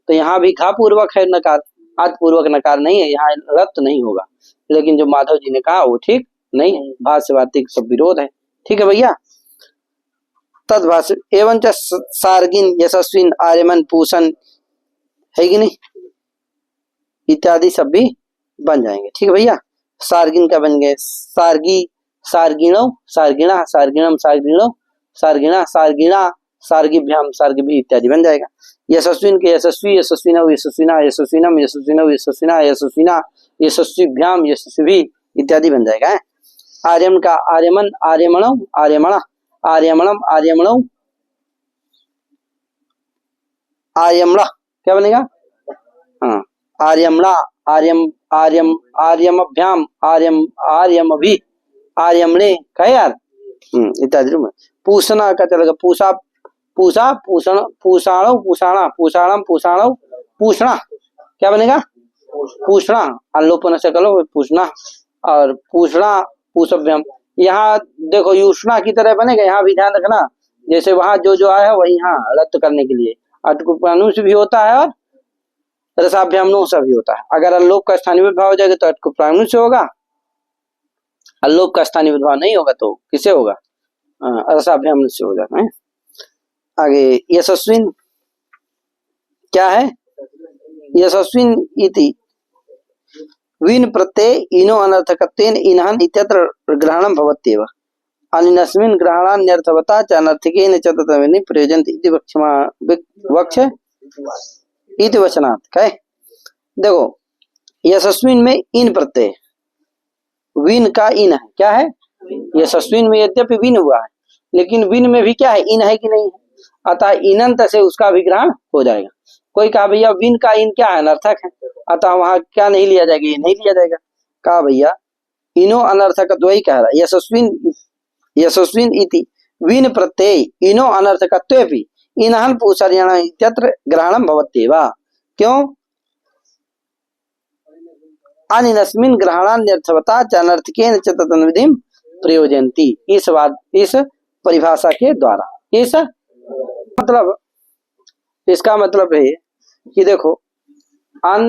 तो यहाँ भी घा पूर्वक है नकार, आत्पूर्वक नकार नहीं है, यहाँ रत्व नहीं होगा। लेकिन जो माधव जी ने कहा वो ठीक नहीं है, भाष्यवार्तिक सब विरोध है। ठीक है भैया, तद्भाष्य एवं सार्गिन यशस्विन आर्यमन पूषण है कि नहीं इत्यादि सब भी बन जाएंगे। ठीक है भैया, सार्गिन का बन गए सार्गी, सार्गिणो, सार्गिणा, सार्गिणम, सार्गिणो, सार्गिणा, सार्गिणा, सार्गिभ्याम, सार्गिभी इत्यादि बन जाएगा। यशस्विन के यशस्वी, यशस्विनौ, यशस्विना, यशस्विनम, यशस्विनौ, यशस्विना, यशस्विना, यशस्वीभ्याम, यशस्वी इत्यादि बन जाएगा। आर्यमन का आर्यमन, आर्यमणौ, आर्यमणा, आर्यमणम, आर्यमणौ, आर्यमणा क्या बनेगा, हाँ आर्यमणा, आर्यम, आर्यम, आर्यमभ्याम, आर्यम, आर्यमभि, आर्यमणे कहे यार इत्यादि। पूषणा का चलेगा पूषा, पूषा, पूषण, पूषाणौ, पूषाणा, पूषाणम, पूषाणौ, पूषणा क्या बनेगा, पूषणा, अल्लोपन से कलो पूषणा, और पूषणा पूषभ्यम। यहाँ देखो युष्णा की तरह बनेगा, यहाँ भी ध्यान रखना, जैसे वहां जो आया है वही यहाँ रद्द करने के लिए अटकुपानुष भी होता है और रसाभ्यामनुष भी होता है। अगर अल्लोप का स्थानीय विभाव हो जाएगा तो अटकुपानुष से होगा, अल्लोप का स्थानीय विभाव नहीं होगा तो किसे होगा, रसाभ्यामनुष से हो जाता है। आगे यशस्विन क्या है, यशस्विन इति विन प्रत्यय इनो अनर्थकत्वेन इनहन इत्यत्र ग्रहणं भवत्येव अनिनस्मिन् ग्रहणान्यर्थवता च अनर्थकेन च तत्त्वेन प्रयोजन्ति इति वक्ष इति वचनात्। कहे देखो यशस्विन में इन प्रत्यय, विन का इन है, क्या है यशस्विन में यद्यपि विन हुआ है लेकिन विन में भी क्या है, इन है कि नहीं है, अतः इनंत से उसका भी ग्रहण हो जाएगा। कोई कहा भैया विन का इन क्या है, अनर्थक है, अतः वहां क्या नहीं लिया जाएगा, ये नहीं लिया जाएगा। कहा भैया इनो अनर्थक वही कह रहा है, यशस्विन, यशस्विन इति विन प्रत्यय इनो अनर्थकत्वेपि इनहन पूषर्यण इत्यत्र ग्रहणं भवत्येव। क्यों, अनिनस्मिन् ग्रहणान्यर्थवता च अनर्थकेन च तत्त्वविधिं प्रयोजयन्ति। इस परिभाषा के द्वारा, इस मतलब इसका मतलब है कि देखो अन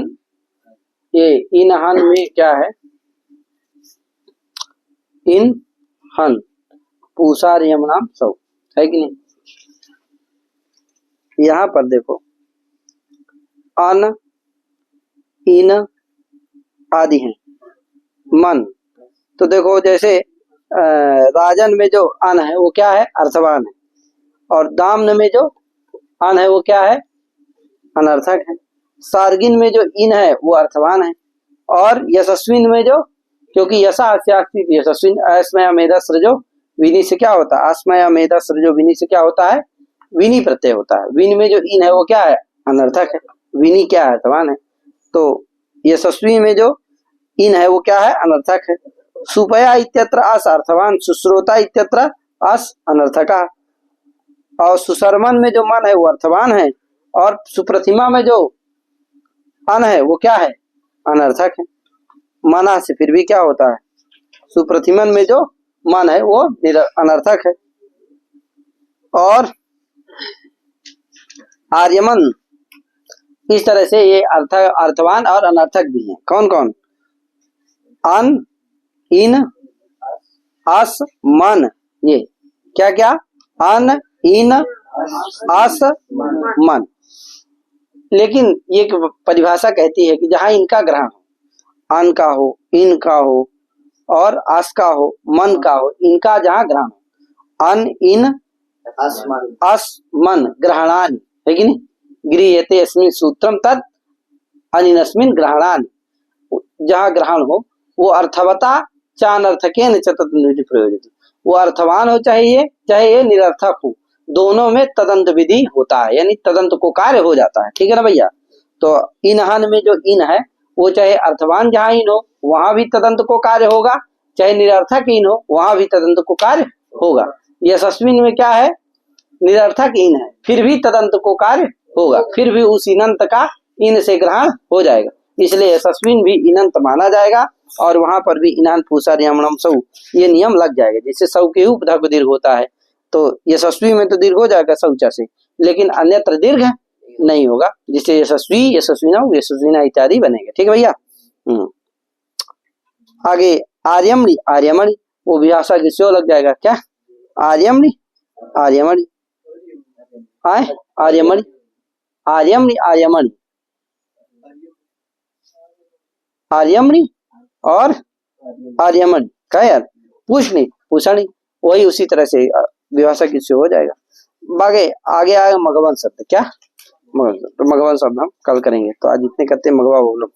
ये इन हन में क्या है, इन हन पूषा यमनाम सब है कि नहीं। यहाँ पर देखो अन, इन आदि हैं। मन, तो देखो जैसे राजन में जो अन है वो क्या है? अर्थवान है। और दाम्न में जो अन है वो क्या है? अनर्थक है। सार्गिन में जो इन है वो अर्थवान है। और यशस्विन में जो, क्योंकि यशा यशस्विन अस्मय मेधा सृजो विनी से क्या होता है? अस्मय मेधा सृजो विनी से क्या होता है? विनी प्रत्यय होता है। विन में जो इन है वो क्या है? अनर्थक है। विनी क्या है? अर्थवान है। तो यशस्वी में जो इन है वो क्या है? अनर्थक है। सुपया इत्यत्र अस अर्थवान, सुश्रोता इत्यत्र अस अनर्थका। और सुशर्मन में जो मन है वो अर्थवान है। और सुप्रतिमा में जो अन है वो क्या है? अनर्थक है। मना से फिर भी क्या होता है? सुप्रतिमन में जो मन है वो अनर्थक है। और आर्यमन, इस तरह से ये अर्थवान और अनर्थक भी हैं। कौन कौन? अन, इन, अस, मन। ये क्या क्या? अन, इन, अस, मन। लेकिन ये परिभाषा कहती है कि जहां इनका ग्रहण हो, अन का हो, इन का हो और अस का हो, मन का हो, इनका जहां ग्रहण हो, अन, इन, अस, मन ग्रहणानि, है कि नहीं? गृह्यते अस्मिन् सूत्रम तत् अनिनस्मिन् ग्रहणानि। जहां ग्रहण हो वो अर्थवता चानर्थकेन च तदनुति प्रयोजित, वो अर्थवान हो चाहे ये निरर्थक हो, दोनों में तदंत विधि होता है, यानी तदंत को कार्य हो जाता है। ठीक है ना भैया? तो इनहन में जो इन है वो चाहे अर्थवान जहां इन हो वहां भी तदंत को कार्य होगा, चाहे निरर्थक इन हो वहां भी तदंत को कार्य होगा। यशस्विन में क्या है? निरर्थक इन है, फिर भी तदंत को कार्य होगा, फिर भी उस इनंत का इन से ग्रहण हो जाएगा, इसलिए यशस्विन भी इनंत माना जाएगा। और वहां पर भी इनान पूसा नियमनम सौ, ये नियम लग जाएगा। जैसे सौ के उपधा को दीर्घ होता है तो यशस्वी में तो दीर्घ हो जाएगा शौचा से, लेकिन अन्यत्र दीर्घ नहीं होगा, जिससे यशस्वी, यशस्विना, यशस्विना इत्यादि बनेगा। ठीक है भैया? आगे आर्यमणि, आर्यमणि वो भी भाषा की स्यो लग जाएगा। क्या? आर्यमणि, आर्यमणि, आर्यमणि, आर्यमणि, आर्यमणि, आर्यमणि और आर्यमणि का यार पूछनी पूछनी, वही उसी तरह से विभाषा की स्यो हो जाएगा। बागे आगे आएगा मघवन शब्द। क्या? तो मघवन शब्द हम कल करेंगे। तो आज इतने करते हैं, मघवा बोलो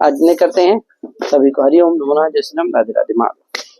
आज इतने करते हैं। सभी को हरिओम नमः, जय श्री राम, राधे राधे।